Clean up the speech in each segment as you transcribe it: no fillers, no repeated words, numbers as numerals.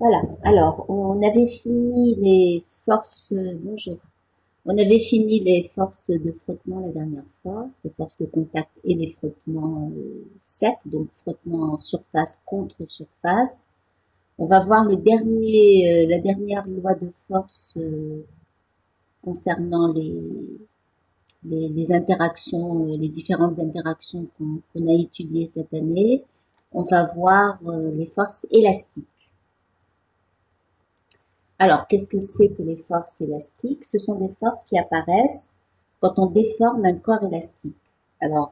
Voilà. Alors, on avait fini les forces, bonjour. On avait fini les forces de frottement la dernière fois, les forces de contact et les frottements secs, donc frottement surface contre surface. On va voir la dernière loi de force concernant les interactions, les différentes interactions qu'on a étudiées cette année. On va voir les forces élastiques. Alors, qu'est-ce que c'est que les forces élastiques? Ce sont des forces qui apparaissent quand on déforme un corps élastique. Alors,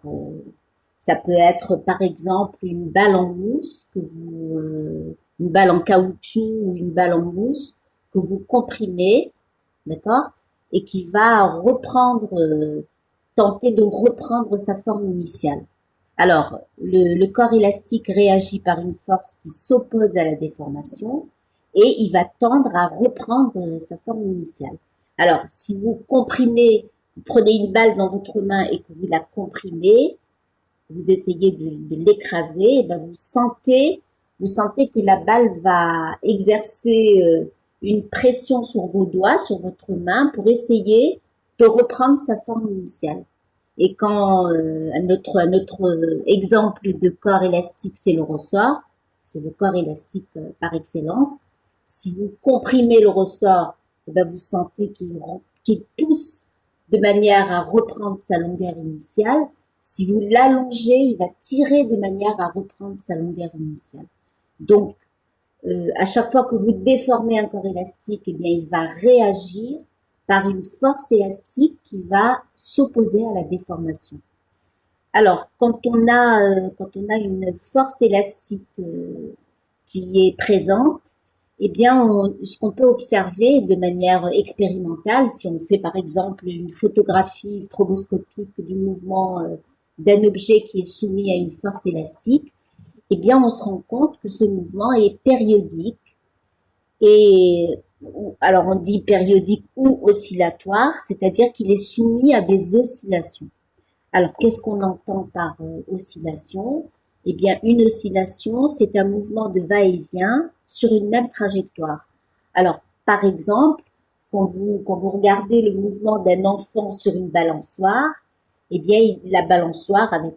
ça peut être par exemple une balle en mousse, une balle en caoutchouc ou une balle en mousse que vous comprimez, d'accord, et qui va tenter de reprendre sa forme initiale. Alors, le corps élastique réagit par une force qui s'oppose à la déformation et il va tendre à reprendre sa forme initiale. Alors, si vous comprimez, vous prenez une balle dans votre main et que vous la comprimez, vous essayez de l'écraser, et ben vous sentez que la balle va exercer une pression sur vos doigts, sur votre main, pour essayer de reprendre sa forme initiale. Et quand notre exemple de corps élastique, c'est le ressort, c'est le corps élastique par excellence. Si vous comprimez le ressort, eh ben vous sentez qu'il pousse de manière à reprendre sa longueur initiale. Si vous l'allongez, il va tirer de manière à reprendre sa longueur initiale. Donc, à chaque fois que vous déformez un corps élastique, eh bien, il va réagir par une force élastique qui va s'opposer à la déformation. Alors, quand on a une force élastique qui est présente, eh bien, ce qu'on peut observer de manière expérimentale, si on fait par exemple une photographie stroboscopique du mouvement d'un objet qui est soumis à une force élastique, eh bien, on se rend compte que ce mouvement est périodique et alors on dit périodique ou oscillatoire, c'est-à-dire qu'il est soumis à des oscillations. Alors, qu'est-ce qu'on entend par oscillation? Eh bien, une oscillation, c'est un mouvement de va-et-vient sur une même trajectoire. Alors, par exemple, quand vous regardez le mouvement d'un enfant sur une balançoire, eh bien, la balançoire avec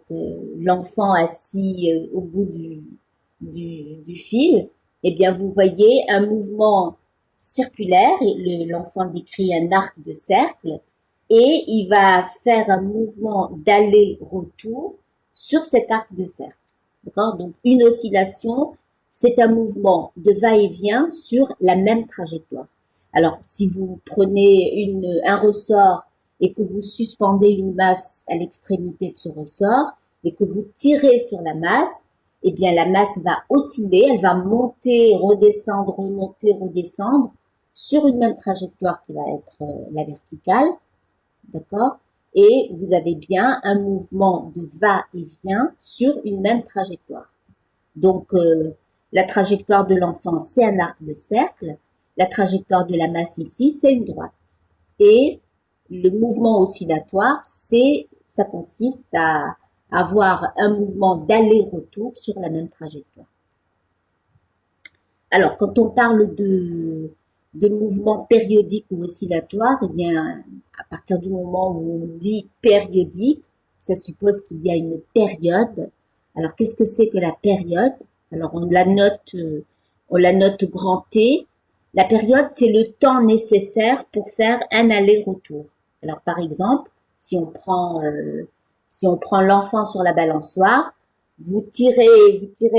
l'enfant assis au bout du fil, eh bien, vous voyez un mouvement circulaire, et l'enfant décrit un arc de cercle, et il va faire un mouvement d'aller-retour sur cet arc de cercle. D'accord? Donc, une oscillation, c'est un mouvement de va-et-vient sur la même trajectoire. Alors, si vous prenez un ressort et que vous suspendez une masse à l'extrémité de ce ressort et que vous tirez sur la masse, eh bien, la masse va osciller, elle va monter, redescendre, remonter, redescendre sur une même trajectoire qui va être la verticale. D'accord? Et vous avez bien un mouvement de va-et-vient sur une même trajectoire. Donc, la trajectoire de l'enfant, c'est un arc de cercle. La trajectoire de la masse ici, c'est une droite. Et le mouvement oscillatoire, ça consiste à avoir un mouvement d'aller-retour sur la même trajectoire. Alors, quand on parle de mouvement périodique ou oscillatoire, eh bien, à partir du moment où on dit périodique, ça suppose qu'il y a une période. Alors, qu'est-ce que c'est que la période? Alors, on la note grand T. La période, c'est le temps nécessaire pour faire un aller-retour. Alors, par exemple, si on prend l'enfant sur la balançoire, vous tirez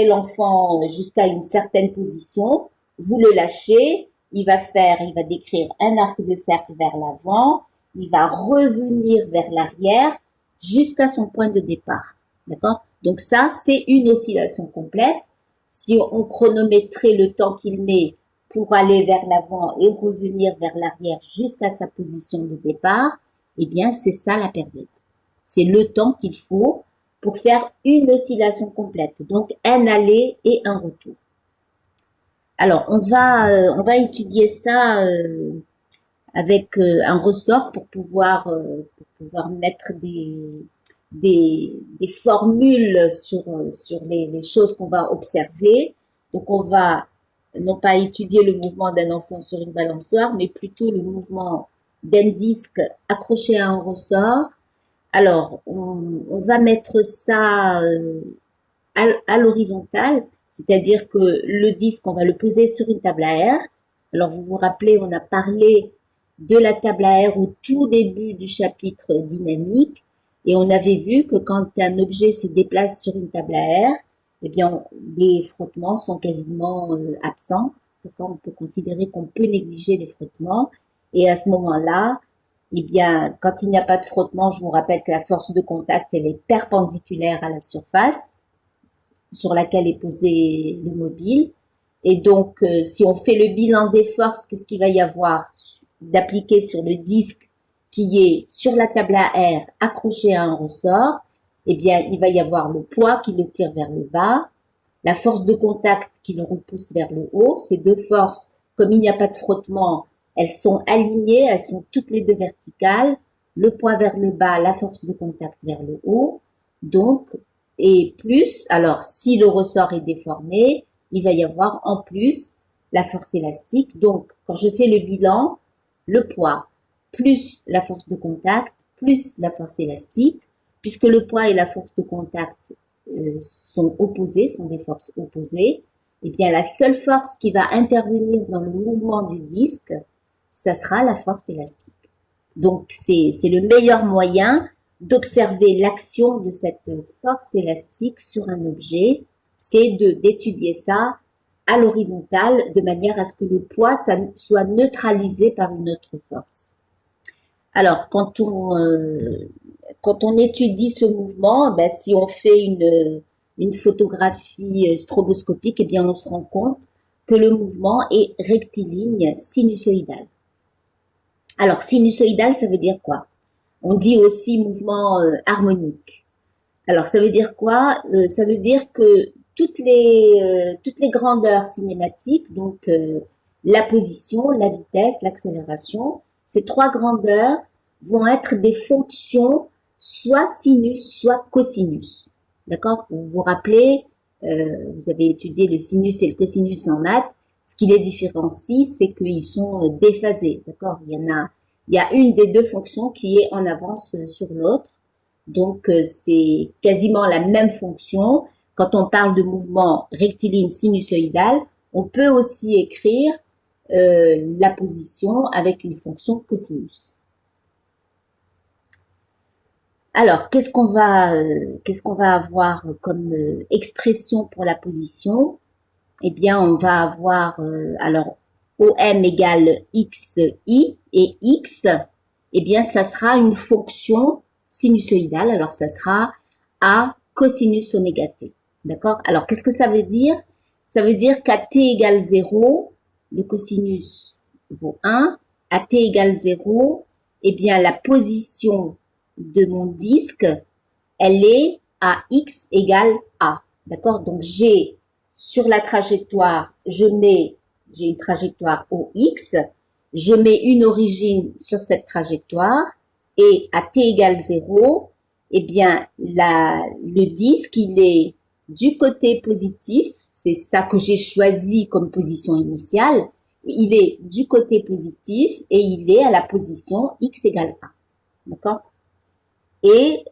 l'enfant jusqu'à une certaine position, vous le lâchez, il va décrire un arc de cercle vers l'avant, il va revenir vers l'arrière jusqu'à son point de départ. D'accord? Donc ça, c'est une oscillation complète. Si on chronométrait le temps qu'il met pour aller vers l'avant et revenir vers l'arrière jusqu'à sa position de départ, eh bien, c'est ça la période. C'est le temps qu'il faut pour faire une oscillation complète, donc un aller et un retour. Alors, on va étudier ça avec un ressort pour pouvoir mettre des formules sur les choses qu'on va observer. Donc, on va non pas étudier le mouvement d'un enfant sur une balançoire, mais plutôt le mouvement d'un disque accroché à un ressort. Alors, on va mettre ça à l'horizontale, c'est-à-dire que le disque, on va le poser sur une table à air. Alors, vous vous rappelez, on a parlé de la table à air au tout début du chapitre dynamique, et on avait vu que quand un objet se déplace sur une table à air, eh bien, les frottements sont quasiment absents. Donc, on peut considérer qu'on peut négliger les frottements. Et à ce moment-là, eh bien, quand il n'y a pas de frottement, je vous rappelle que la force de contact, elle est perpendiculaire à la surface sur laquelle est posé le mobile. Et donc, si on fait le bilan des forces, qu'est-ce qu'il va y avoir d'appliquer sur le disque qui est sur la table à air accroché à un ressort? Eh bien, il va y avoir le poids qui le tire vers le bas, la force de contact qui le repousse vers le haut. Ces deux forces, comme il n'y a pas de frottement, elles sont alignées, elles sont toutes les deux verticales. Le poids vers le bas, la force de contact vers le haut. Donc, et plus, alors si le ressort est déformé, il va y avoir en plus la force élastique. Donc, quand je fais le bilan, le poids plus la force de contact plus la force élastique, puisque le poids et la force de contact sont opposés, sont des forces opposées, eh bien la seule force qui va intervenir dans le mouvement du disque, ça sera la force élastique. Donc c'est le meilleur moyen d'observer l'action de cette force élastique sur un objet, c'est d'étudier ça à l'horizontale de manière à ce que le poids soit neutralisé par une autre force. Alors, quand on étudie ce mouvement, ben, si on fait une photographie stroboscopique, eh bien, on se rend compte que le mouvement est rectiligne sinusoïdal. Alors, sinusoïdal, ça veut dire quoi? On dit aussi mouvement harmonique. Alors, ça veut dire quoi? Ça veut dire que toutes les grandeurs cinématiques, donc la position, la vitesse, l'accélération, ces trois grandeurs vont être des fonctions soit sinus, soit cosinus. D'accord? Vous vous rappelez, vous avez étudié le sinus et le cosinus en maths. Ce qui les différencie, c'est qu'ils sont déphasés. D'accord? Il y a une des deux fonctions qui est en avance sur l'autre. Donc, c'est quasiment la même fonction. Quand on parle de mouvement rectiligne sinusoïdal, on peut aussi écrire la position avec une fonction cosinus. Alors, qu'est-ce qu'on va avoir comme expression pour la position? Eh bien, on va avoir alors OM égale XI et X, eh bien, ça sera une fonction sinusoïdale. Alors, ça sera A cosinus oméga t. D'accord? Alors, qu'est-ce que ça veut dire? Ça veut dire qu'à t égale 0, le cosinus vaut 1. À t égale 0, eh bien, la position de mon disque, elle est à x égale A. D'accord? Donc, sur la trajectoire, j'ai une trajectoire OX, je mets une origine sur cette trajectoire, et à t égale 0, eh bien, le disque, il est du côté positif, c'est ça que j'ai choisi comme position initiale, il est du côté positif et il est à la position x égale A. D'accord? Et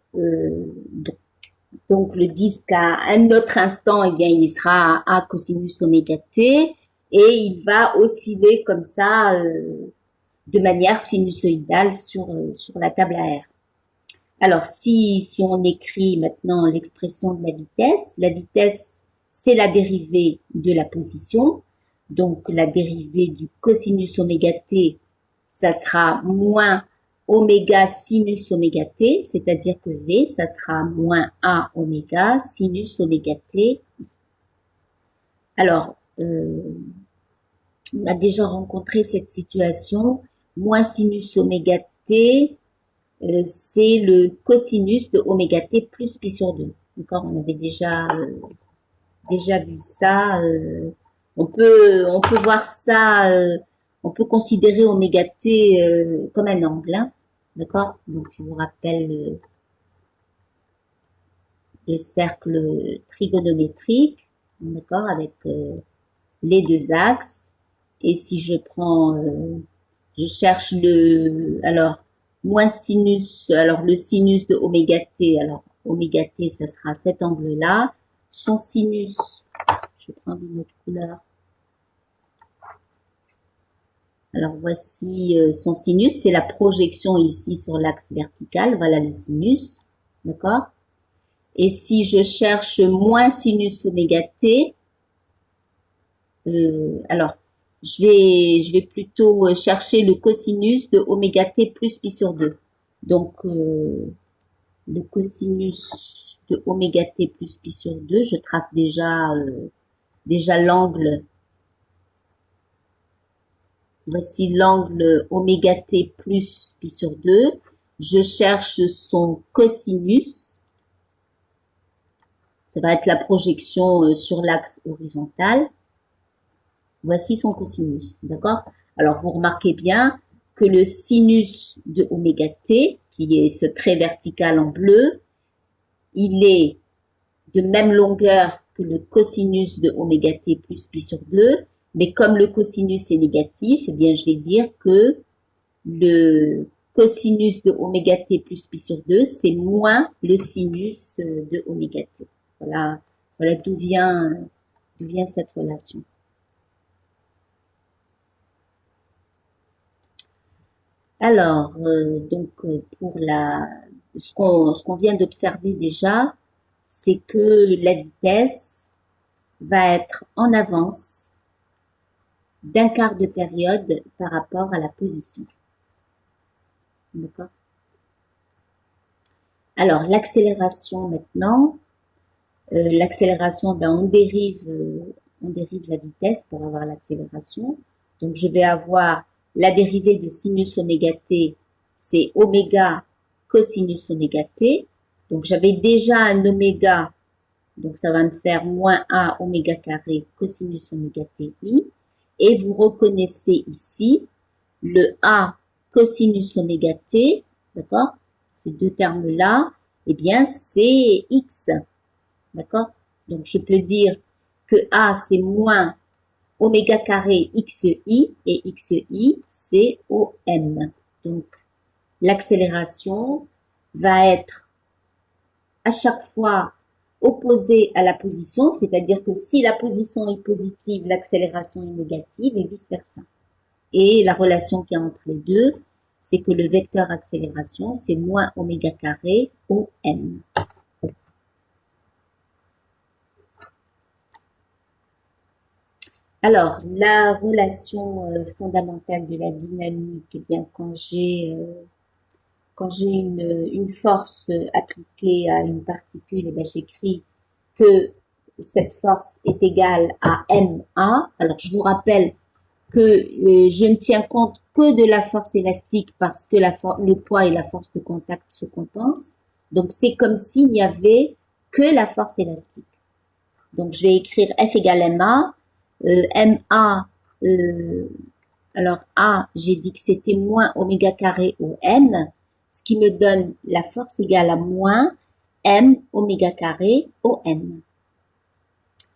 donc le disque à un autre instant, eh bien, il sera à cosinus oméga t et il va osciller comme ça de manière sinusoïdale sur la table à air. Alors, si on écrit maintenant l'expression de la vitesse, c'est la dérivée de la position. Donc, la dérivée du cosinus oméga t, ça sera moins oméga sinus oméga t, c'est-à-dire que V, ça sera moins A oméga sinus oméga t. Alors, on a déjà rencontré cette situation, moins sinus oméga t, c'est le cosinus de oméga t plus pi sur 2. D'accord? On avait déjà vu ça. On peut voir ça, on peut considérer oméga t comme un angle. Hein, d'accord? Donc, je vous rappelle le cercle trigonométrique, d'accord, avec les deux axes. Et si je prends, je cherche alors, moins sinus, alors le sinus de oméga t, alors oméga t, ça sera cet angle-là. Son sinus, je vais prendre une autre couleur. Alors voici son sinus, c'est la projection ici sur l'axe vertical, voilà le sinus, d'accord? Et si je cherche moins sinus oméga t, alors je vais plutôt chercher le cosinus de oméga t plus pi sur 2. Donc le cosinus de oméga t plus pi sur 2, je trace déjà l'angle. Voici l'angle oméga t plus pi sur 2. Je cherche son cosinus. Ça va être la projection sur l'axe horizontal. Voici son cosinus, d'accord? Alors, vous remarquez bien que le sinus de oméga t, qui est ce trait vertical en bleu, il est de même longueur que le cosinus de oméga t plus pi sur 2, mais comme le cosinus est négatif, eh bien, je vais dire que le cosinus de oméga t plus pi sur 2, c'est moins le sinus de oméga t. Voilà, voilà d'où vient cette relation. Alors, pour ce qu'on vient d'observer déjà, c'est que la vitesse va être en avance d'un quart de période par rapport à la position. D'accord? Alors, l'accélération maintenant. L'accélération, ben, on dérive la vitesse pour avoir l'accélération. Donc, je vais avoir la dérivée de sinus oméga t, c'est oméga cosinus oméga t. Donc, j'avais déjà un oméga, donc ça va me faire moins a oméga carré cosinus oméga ti. Et vous reconnaissez ici le a cosinus oméga t, d'accord? Ces deux termes-là, eh bien, c'est x. D'accord? Donc, je peux dire que A, c'est moins oméga carré xi, et xi, c'est OM. Donc, l'accélération va être à chaque fois opposée à la position, c'est-à-dire que si la position est positive, l'accélération est négative, et vice-versa. Et la relation qu'il y a entre les deux, c'est que le vecteur accélération, c'est moins oméga carré OM. Alors, la relation fondamentale de la dynamique, eh bien, quand j'ai une force appliquée à une particule, eh bien, j'écris que cette force est égale à ma. Alors, je vous rappelle que je ne tiens compte que de la force élastique parce que le poids et la force de contact se compensent. Donc, c'est comme s'il n'y avait que la force élastique. Donc, je vais écrire F égale ma. MA, alors A, j'ai dit que c'était moins oméga carré au M, ce qui me donne la force égale à moins M oméga carré au M.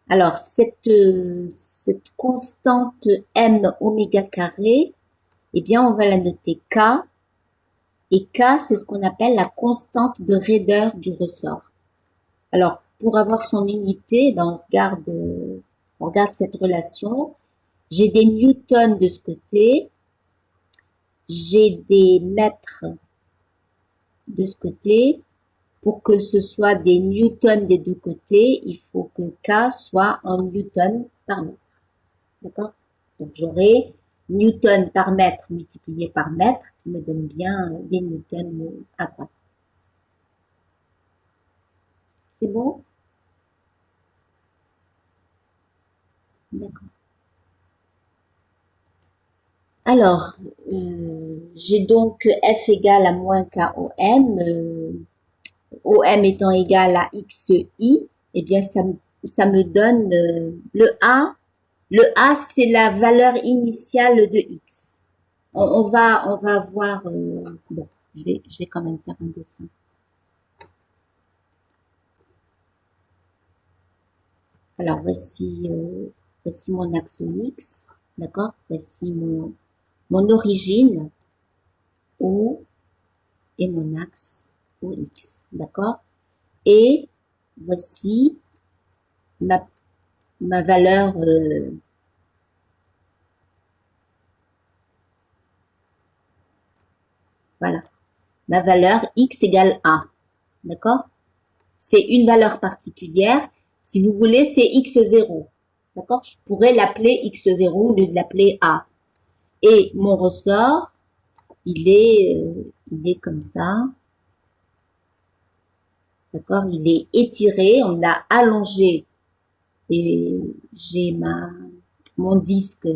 Alors, cette constante M oméga carré, eh bien, on va la noter K, et K, c'est ce qu'on appelle la constante de raideur du ressort. Alors, pour avoir son unité, ben, on regarde cette relation. J'ai des newtons de ce côté, j'ai des mètres de ce côté. Pour que ce soit des newtons des deux côtés, il faut que K soit en newtons par mètre. D'accord? Donc j'aurai newton par mètre multiplié par mètre qui me donne bien des newtons à droite. C'est bon? D'accord. Alors, j'ai donc F égale à moins KOM. OM étant égal à XI, eh bien, ça me donne le A. Le A, c'est la valeur initiale de X. On va voir, bon, je vais quand même faire un dessin. Alors, voici voici mon axe X, d'accord? Voici mon origine O et mon axe OX, d'accord? Et voici ma valeur, voilà, ma valeur X égale A, d'accord? C'est une valeur particulière. Si vous voulez, c'est X0, d'accord? Je pourrais l'appeler X0 au lieu de l'appeler A. Et mon ressort, il est comme ça, d'accord? Il est étiré, on l'a allongé et j'ai mon disque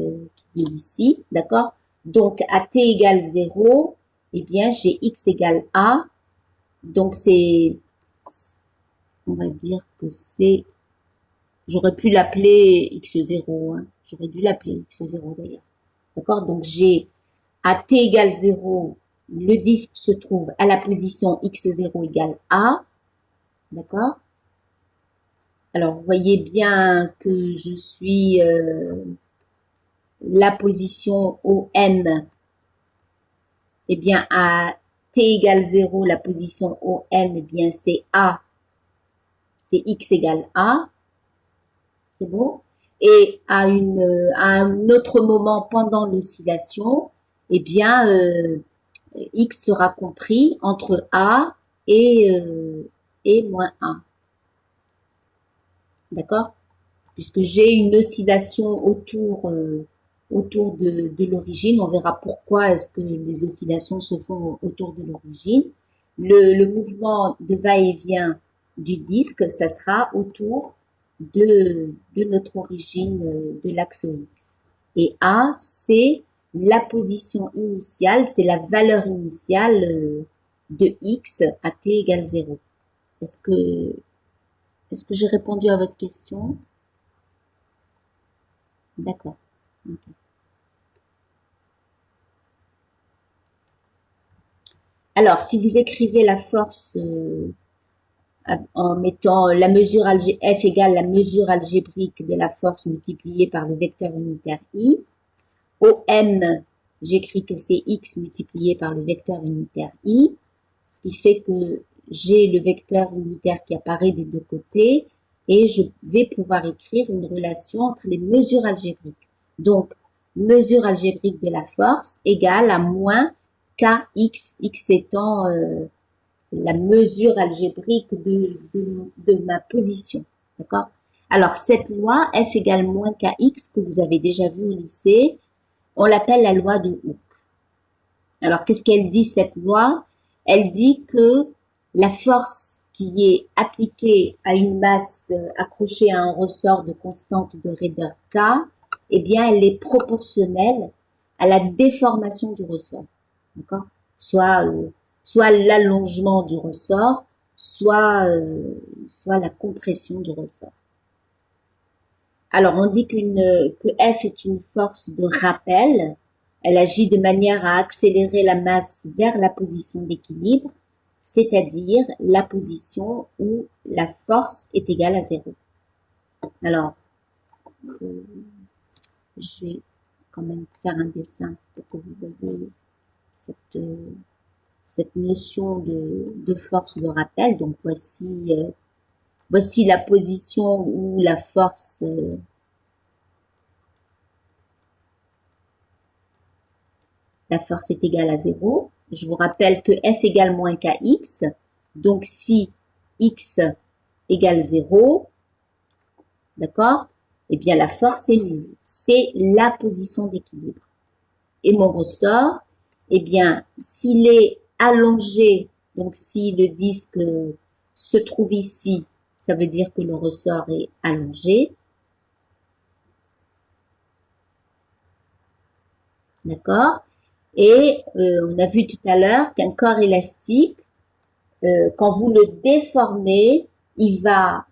qui est ici, d'accord? Donc, à t égale 0, eh bien, j'ai x égale a. Donc, on va dire que j'aurais pu l'appeler x0, hein. J'aurais dû l'appeler x0 d'ailleurs. D'accord? Donc, j'ai à t égale 0, le disque se trouve à la position x0 égale a. D'accord? Alors, vous voyez bien que je suis la position OM, eh bien, à t égale 0, la position OM, eh bien, c'est A, c'est X égale A, c'est bon? Et à un autre moment pendant l'oscillation, eh bien, X sera compris entre A et moins 1. D'accord? Puisque j'ai une oscillation autour de l'origine. On verra pourquoi est-ce que les oscillations se font autour de l'origine. Le mouvement de va-et-vient du disque, ça sera autour de notre origine de l'axe X. Et A, c'est la position initiale, c'est la valeur initiale de X à t égale 0. Est-ce que j'ai répondu à votre question? D'accord. Okay. Alors, si vous écrivez la force en mettant la mesure F égale la mesure algébrique de la force multipliée par le vecteur unitaire I, OM, j'écris que c'est X multiplié par le vecteur unitaire I, ce qui fait que j'ai le vecteur unitaire qui apparaît des deux côtés et je vais pouvoir écrire une relation entre les mesures algébriques. Donc, mesure algébrique de la force égale à moins Kx, x étant la mesure algébrique de ma position. D'accord? Alors, cette loi, F égale moins Kx, que vous avez déjà vu au lycée, on l'appelle la loi de Hooke. Alors, qu'est-ce qu'elle dit, cette loi? Elle dit que la force qui est appliquée à une masse accrochée à un ressort de constante de raideur K, eh bien, elle est proportionnelle à la déformation du ressort. D'accord? Soit l'allongement du ressort, soit la compression du ressort. Alors, on dit que F est une force de rappel. Elle agit de manière à accélérer la masse vers la position d'équilibre, c'est-à-dire la position où la force est égale à 0. Alors, je vais quand même faire un dessin pour que vous voyez cette notion de force de rappel. Donc, voici la position où la force est égale à 0. Je vous rappelle que F égale moins Kx. Donc, si X égale 0, d'accord, eh bien, la force est nulle. C'est la position d'équilibre. Et mon ressort, eh bien, s'il est allongé, donc si le disque se trouve ici, ça veut dire que le ressort est allongé. D'accord? Et on a vu tout à l'heure qu'un corps élastique, quand vous le déformez, il va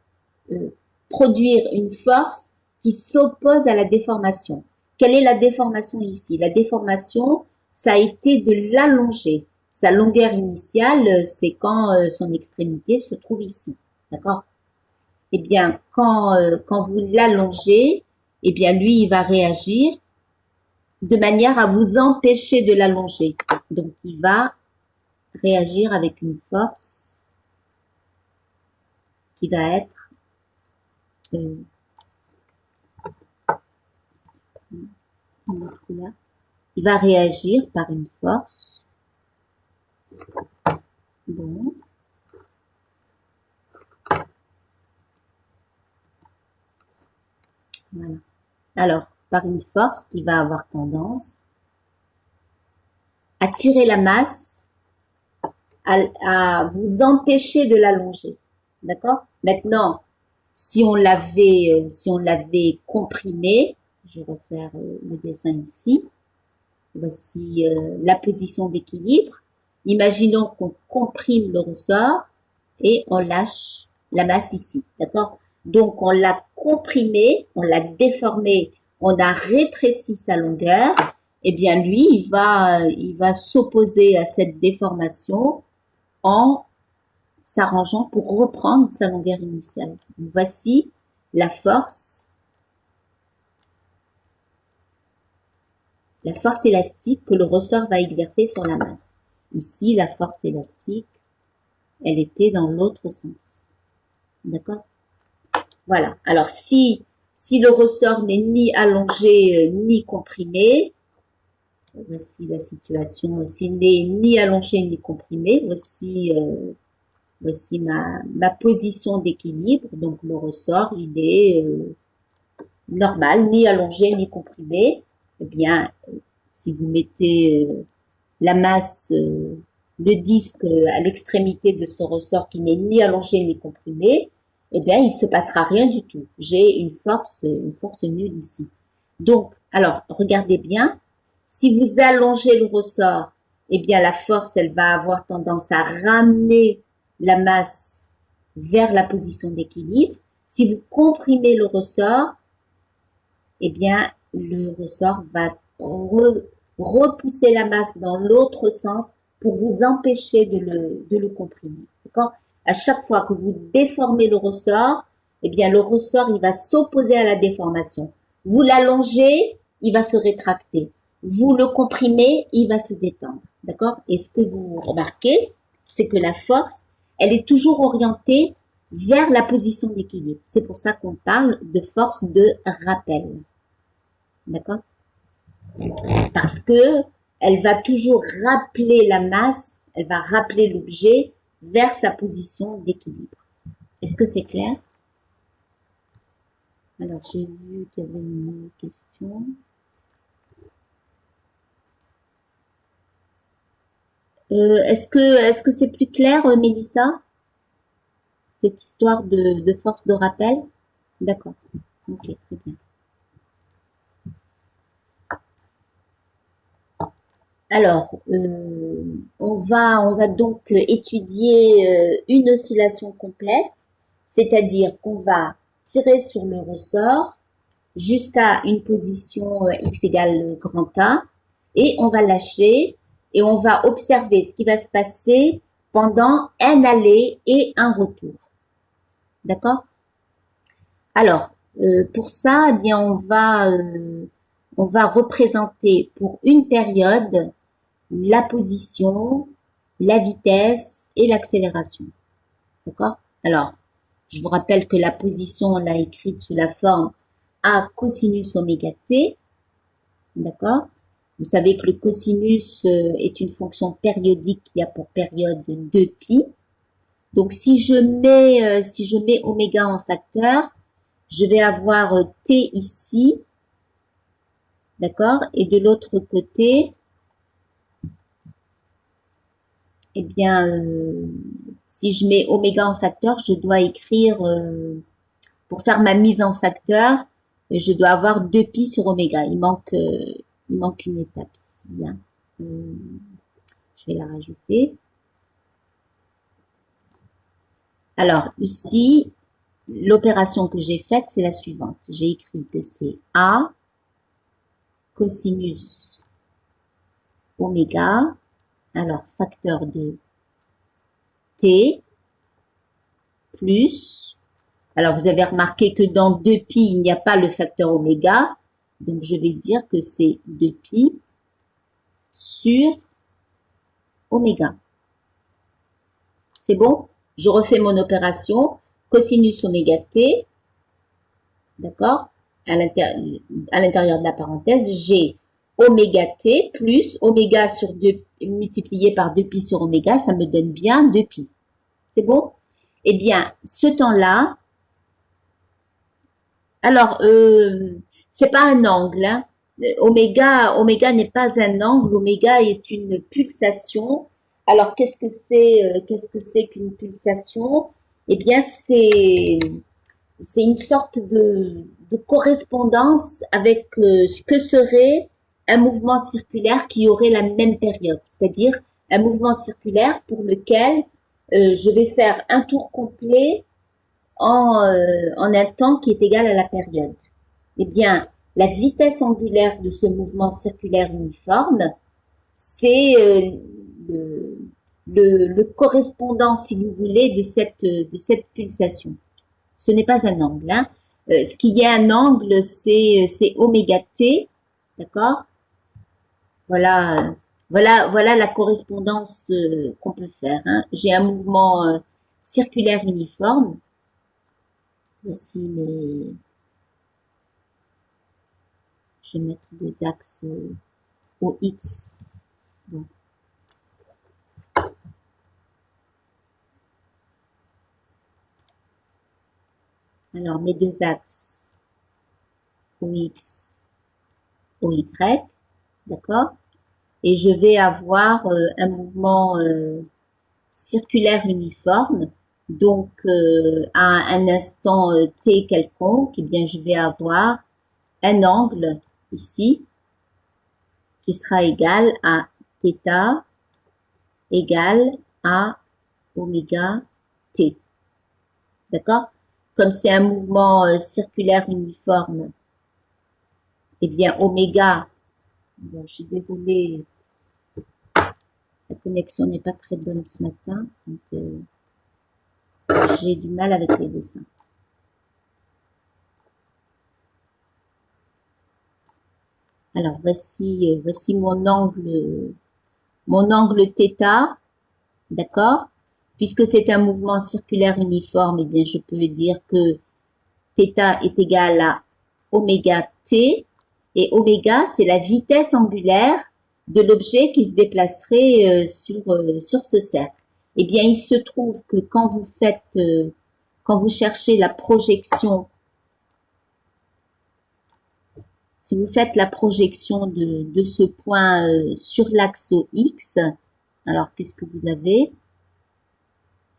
produire une force qui s'oppose à la déformation. Quelle est la déformation ici? La déformation, ça a été de l'allonger. Sa longueur initiale, c'est quand son extrémité se trouve ici. D'accord? Eh bien, quand vous l'allongez, eh bien lui, il va réagir de manière à vous empêcher de l'allonger. Donc, il va réagir avec une force qui va être euh, il va réagir par une force. Bon. Voilà. Alors, par une force qui va avoir tendance à tirer la masse, à vous empêcher de l'allonger. D'accord? Maintenant, si on l'avait comprimé, je vais refaire le dessin ici. Voici la position d'équilibre. Imaginons qu'on comprime le ressort et on lâche la masse ici. D'accord? Donc, on l'a comprimé, on l'a déformé, on a rétréci sa longueur. Eh bien, lui, il va s'opposer à cette déformation en s'arrangeant pour reprendre sa longueur initiale. Voici la force élastique que le ressort va exercer sur la masse. Ici, la force élastique, elle était dans l'autre sens. D'accord? Voilà. Alors, si le ressort n'est ni allongé ni comprimé, voici la situation. S'il n'est ni allongé ni comprimé, voici ma position d'équilibre. Donc, le ressort, il est normal, ni allongé ni comprimé. Eh bien, si vous mettez la masse, le disque à l'extrémité de ce ressort qui n'est ni allongé ni comprimé, eh bien, il ne se passera rien du tout. J'ai une force nulle ici. Donc, alors, regardez bien. Si vous allongez le ressort, eh bien, la force, elle va avoir tendance à ramener la masse vers la position d'équilibre. Si vous comprimez le ressort, eh bien, le ressort va repousser la masse dans l'autre sens pour vous empêcher de le comprimer. D'accord? À chaque fois que vous déformez le ressort, eh bien, le ressort, il va s'opposer à la déformation. Vous l'allongez, il va se rétracter. Vous le comprimez, il va se détendre. D'accord? Et ce que vous remarquez, c'est que la force, elle est toujours orientée vers la position d'équilibre. C'est pour ça qu'on parle de force de rappel. D'accord? Parce que elle va toujours rappeler la masse, elle va rappeler l'objet vers sa position d'équilibre. Est-ce que c'est clair? Alors, j'ai vu qu'il y avait une question. Est-ce que c'est plus clair, Mélissa? Cette histoire de force de rappel? D'accord. Ok, très bien. Alors, on va donc étudier une oscillation complète, c'est-à-dire qu'on va tirer sur le ressort jusqu'à une position x égale grand A et on va lâcher et on va observer ce qui va se passer pendant un aller et un retour. D'accord? Alors, pour ça, eh bien, on va représenter pour une période la position, la vitesse et l'accélération. D'accord? Alors, je vous rappelle que la position, on l'a écrite sous la forme A cosinus oméga t. D'accord? Vous savez que le cosinus est une fonction périodique qui a pour période 2π. Donc, si je mets oméga en facteur, je vais avoir t ici. D'accord? Et de l'autre côté, eh bien, si je mets oméga en facteur, je dois écrire, pour faire ma mise en facteur, je dois avoir 2π sur oméga. Il manque une étape ici. Hein. Je vais la rajouter. Alors, ici, l'opération que j'ai faite, c'est la suivante. J'ai écrit que c'est A cosinus oméga, alors facteur de t, plus, Alors, vous avez remarqué que dans 2pi, il n'y a pas le facteur oméga. Donc, je vais dire que c'est 2pi sur oméga. C'est bon? Je refais mon opération. Cosinus oméga t, d'accord? À l'intérieur de la parenthèse, j'ai oméga t plus oméga sur 2 multiplié par 2pi sur oméga, ça me donne bien 2pi. C'est bon? Eh bien, ce temps-là, alors, c'est pas un angle, hein. Oméga n'est pas un angle, oméga est une pulsation. Alors, qu'est-ce que c'est qu'une pulsation? Eh bien, c'est une sorte de correspondance avec ce que serait un mouvement circulaire qui aurait la même période, c'est-à-dire un mouvement circulaire pour lequel je vais faire un tour complet en un temps qui est égal à la période. Eh bien, la vitesse angulaire de ce mouvement circulaire uniforme, c'est le correspondant, si vous voulez, de cette pulsation. Ce n'est pas un angle. Hein. Ce qui est un angle, c'est oméga t, d'accord? Voilà la correspondance qu'on peut faire. Hein. J'ai un mouvement circulaire uniforme. Voici mes... Je vais mettre des axes au X. Bon. Alors, mes deux axes OX, OY, d'accord? Et je vais avoir un mouvement circulaire uniforme. Donc, à un instant t quelconque, eh bien, je vais avoir un angle ici qui sera égal à θ égale à oméga t. D'accord? Comme c'est un mouvement circulaire uniforme, eh bien, oméga, bon, je suis désolée, la connexion n'est pas très bonne ce matin, donc j'ai du mal avec les dessins. Alors, voici mon angle θ, d'accord? Puisque c'est un mouvement circulaire uniforme, eh bien, je peux dire que θ est égal à oméga t, et oméga, c'est la vitesse angulaire de l'objet qui se déplacerait sur ce cercle. Eh bien, il se trouve que quand vous cherchez la projection, si vous faites la projection de ce point sur l'axe X, alors qu'est-ce que vous avez?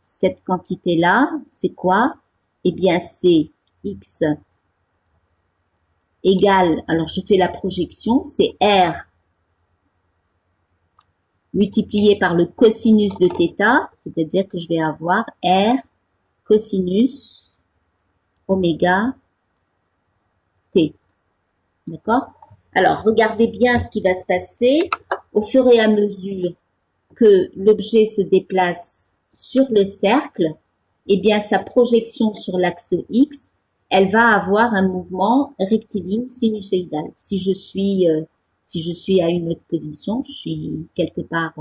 Cette quantité-là, c'est quoi? Eh bien, c'est X égale, alors je fais la projection, c'est R multiplié par le cosinus de θ, c'est-à-dire que je vais avoir R cosinus oméga t. D'accord? Alors, regardez bien ce qui va se passer au fur et à mesure que l'objet se déplace sur le cercle, eh bien, sa projection sur l'axe X, elle va avoir un mouvement rectiligne sinusoïdal. Si je suis à une autre position, je suis quelque part,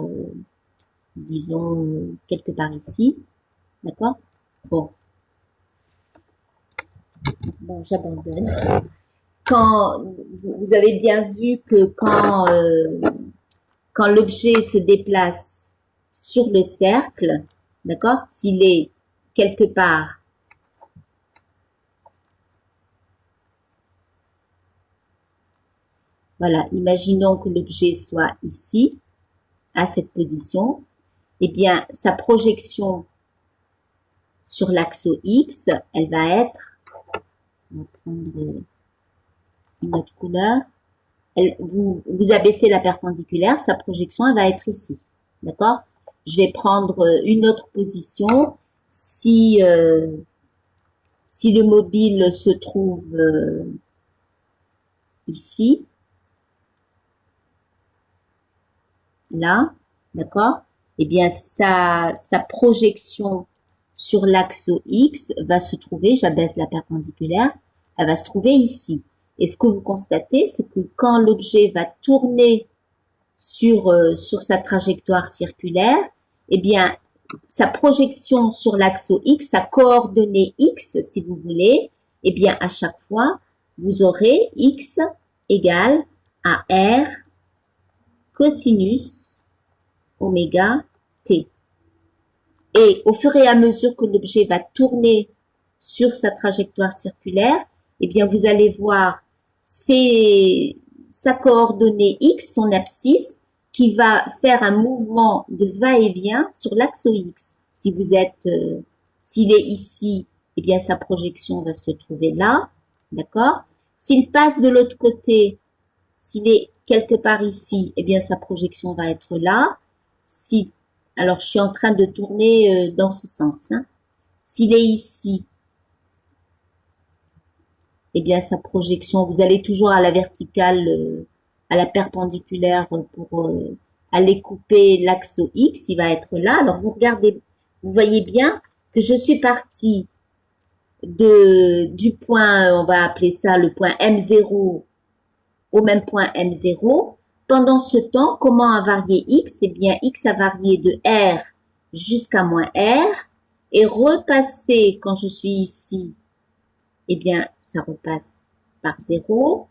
disons, quelque part ici, d'accord? Bon, j'abandonne. Quand vous avez bien vu que quand l'objet se déplace sur le cercle, d'accord, s'il est quelque part voilà, imaginons que l'objet soit ici, à cette position, eh bien, sa projection sur l'axe X, elle va être, on va prendre une autre couleur, vous abaissez la perpendiculaire, sa projection, elle va être ici, d'accord? Je vais prendre une autre position. Si le mobile se trouve ici, là, d'accord? Eh bien, sa projection sur l'axe X va se trouver, j'abaisse la perpendiculaire, elle va se trouver ici. Et ce que vous constatez, c'est que quand l'objet va tourner sur sa trajectoire circulaire, eh bien, sa projection sur l'axe X, sa coordonnée X, si vous voulez, eh bien, à chaque fois, vous aurez X égale à R cosinus oméga t. Et au fur et à mesure que l'objet va tourner sur sa trajectoire circulaire, eh bien, vous allez voir sa coordonnée X, son abscisse, qui va faire un mouvement de va-et-vient sur l'axe X. Si vous êtes, s'il est ici, eh bien, sa projection va se trouver là, d'accord? S'il passe de l'autre côté, s'il est quelque part ici, eh bien, sa projection va être là. Alors, je suis en train de tourner dans ce sens. Hein. S'il est ici, eh bien, sa projection, vous allez toujours à la verticale, à la perpendiculaire pour aller couper l'axe X, il va être là. Alors, vous regardez, vous voyez bien que je suis partie du point, on va appeler ça le point M0 au même point M0. Pendant ce temps, comment a varié X? Eh bien, X a varié de R jusqu'à moins R et repassé quand je suis ici, eh bien, ça repasse par 0.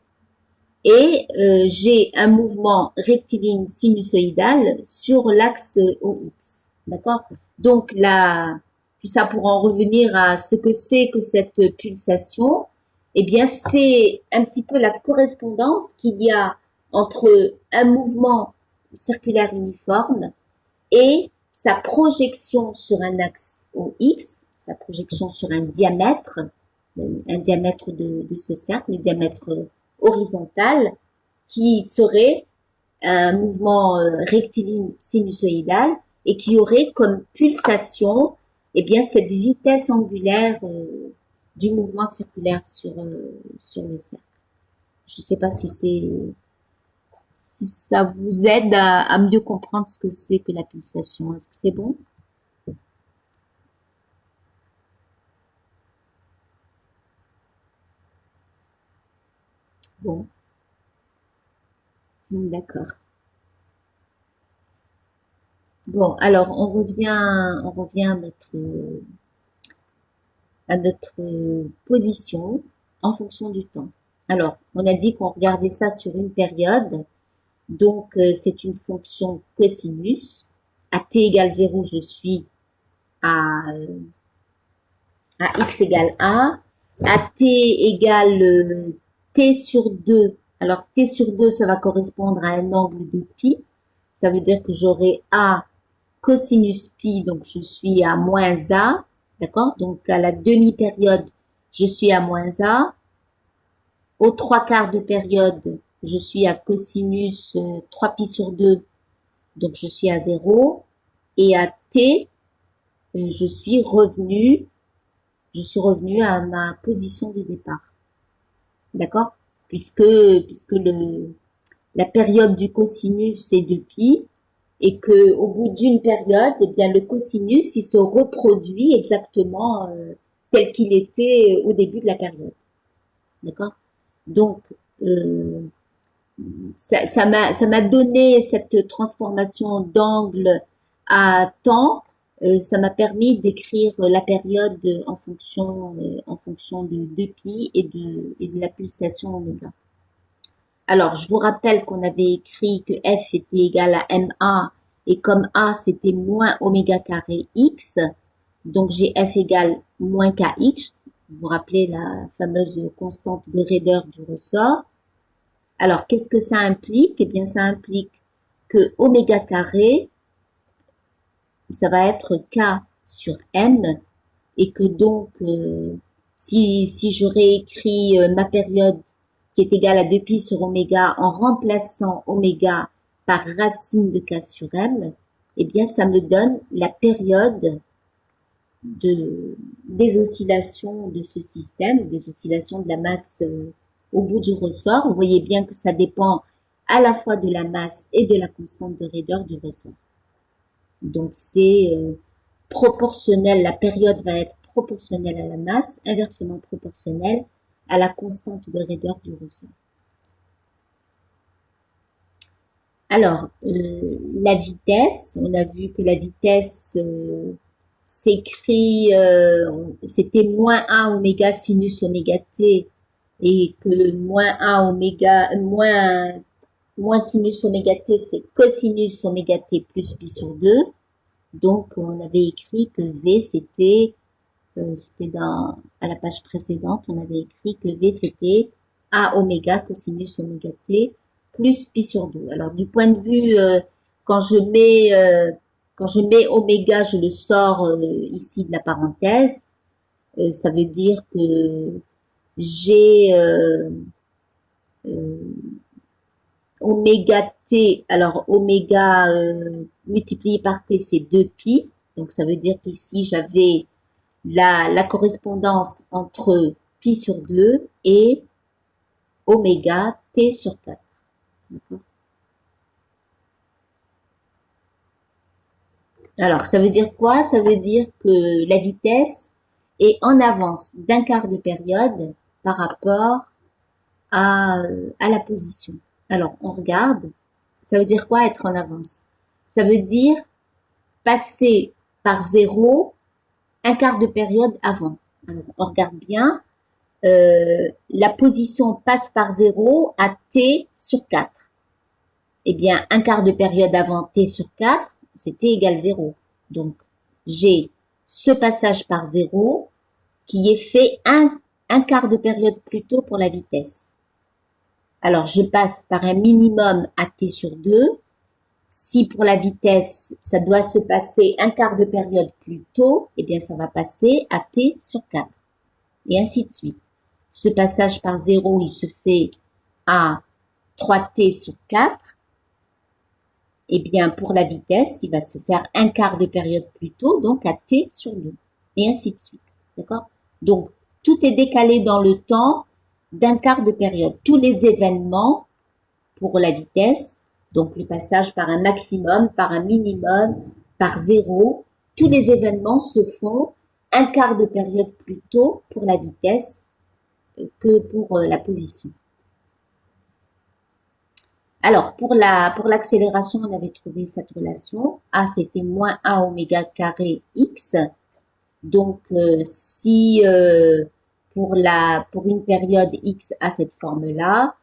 Et j'ai un mouvement rectiligne sinusoïdal sur l'axe OX. D'accord? Donc, là, tout ça pour en revenir à ce que c'est que cette pulsation, eh bien, c'est un petit peu la correspondance qu'il y a entre un mouvement circulaire uniforme et sa projection sur un axe OX, sa projection sur un diamètre de ce cercle, le diamètre horizontal, qui serait un mouvement rectiligne sinusoïdal et qui aurait comme pulsation, eh bien, cette vitesse angulaire du mouvement circulaire sur le cercle. Je ne sais pas si ça vous aide à mieux comprendre ce que c'est que la pulsation. Est-ce que c'est bon? Bon, d'accord. Bon, alors on revient à notre position en fonction du temps. Alors, on a dit qu'on regardait ça sur une période, donc c'est une fonction cosinus. À t égale 0, je suis à x égale 1. À t égale t sur 2, alors t sur 2, ça va correspondre à un angle de pi. Ça veut dire que j'aurai a cosinus pi, donc je suis à moins a, d'accord? Donc à la demi-période, je suis à moins a. Aux 3/4 de période, je suis à cosinus 3 pi sur 2, donc je suis à 0. Et à t, je suis revenu à ma position de départ. D'accord? Puisque la période du cosinus, c'est 2 pi, et que au bout d'une période, eh bien, le cosinus, il se reproduit exactement tel qu'il était au début de la période. D'accord? Donc, ça m'a donné cette transformation d'angle à temps. Ça m'a permis d'écrire la période en fonction de 2 pi et de la pulsation oméga. Alors, je vous rappelle qu'on avait écrit que F était égal à MA, et comme A, c'était moins oméga carré X, donc j'ai F égale moins KX. Vous vous rappelez la fameuse constante de raideur du ressort. Alors, qu'est-ce que ça implique? Eh bien, ça implique que oméga carré, ça va être K sur M, et que donc, si je réécris ma période qui est égale à 2 pi sur oméga en remplaçant oméga par racine de K sur M, eh bien, ça me donne la période des oscillations de ce système, des oscillations de la masse au bout du ressort. Vous voyez bien que ça dépend à la fois de la masse et de la constante de raideur du ressort. Donc, c'est proportionnelle, la période va être proportionnelle à la masse, inversement proportionnelle à la constante de raideur du ressort. Alors, la vitesse, on a vu que la vitesse s'écrit, c'était moins 1 oméga sinus oméga t, et que moins 1 oméga, moins sinus oméga t, c'est cosinus oméga t plus pi sur 2. Donc, on avait écrit que V, c'était à la page précédente, on avait écrit que V, c'était A oméga cosinus oméga t plus pi sur 2. Alors, du point de vue, quand je mets oméga, je le sors ici de la parenthèse, ça veut dire que j'ai oméga t, alors oméga multiplié par t, c'est 2pi. Donc, ça veut dire qu'ici, j'avais la correspondance entre pi sur 2 et oméga t sur 4. Alors, ça veut dire quoi? Ça veut dire que la vitesse est en avance d'un quart de période par rapport à la position. Alors, on regarde. Ça veut dire quoi être en avance? Ça veut dire passer par 0 un quart de période avant. Alors, on regarde bien. La position passe par 0 à t sur 4. Eh bien, un quart de période avant t sur 4, c'est t égale 0. Donc, j'ai ce passage par 0 qui est fait un quart de période plus tôt pour la vitesse. Alors, je passe par un minimum à t sur 2. Si pour la vitesse, ça doit se passer un quart de période plus tôt, eh bien, ça va passer à t sur 4. Et ainsi de suite. Ce passage par 0, il se fait à 3t sur 4. Eh bien, pour la vitesse, il va se faire un quart de période plus tôt, donc à t sur 2. Et ainsi de suite. D'accord? Donc, tout est décalé dans le temps d'un quart de période. Tous les événements pour la vitesse, donc le passage par un maximum, par un minimum, par 0, tous les événements se font un quart de période plus tôt pour la vitesse que pour la position. Alors, pour l'accélération, on avait trouvé cette relation. A, c'était moins A oméga carré X. Donc, si pour une période X a cette forme-là,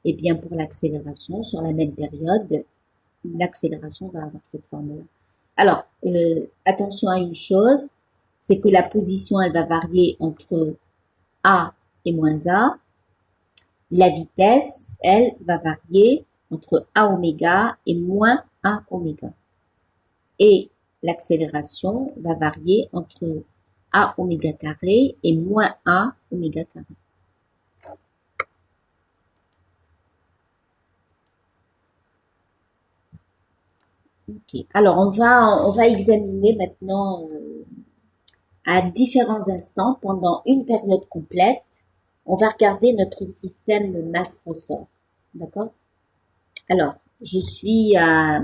eh bien, pour l'accélération, sur la même période, l'accélération va avoir cette forme-là. Alors, attention à une chose, c'est que la position, elle va varier entre A et moins A. La vitesse, elle, va varier entre A oméga et moins A oméga. Et l'accélération va varier entre A oméga carré et moins A oméga carré. Okay. Alors, on va examiner maintenant à différents instants, pendant une période complète, on va regarder notre système masse-ressort. D'accord? Alors, je suis à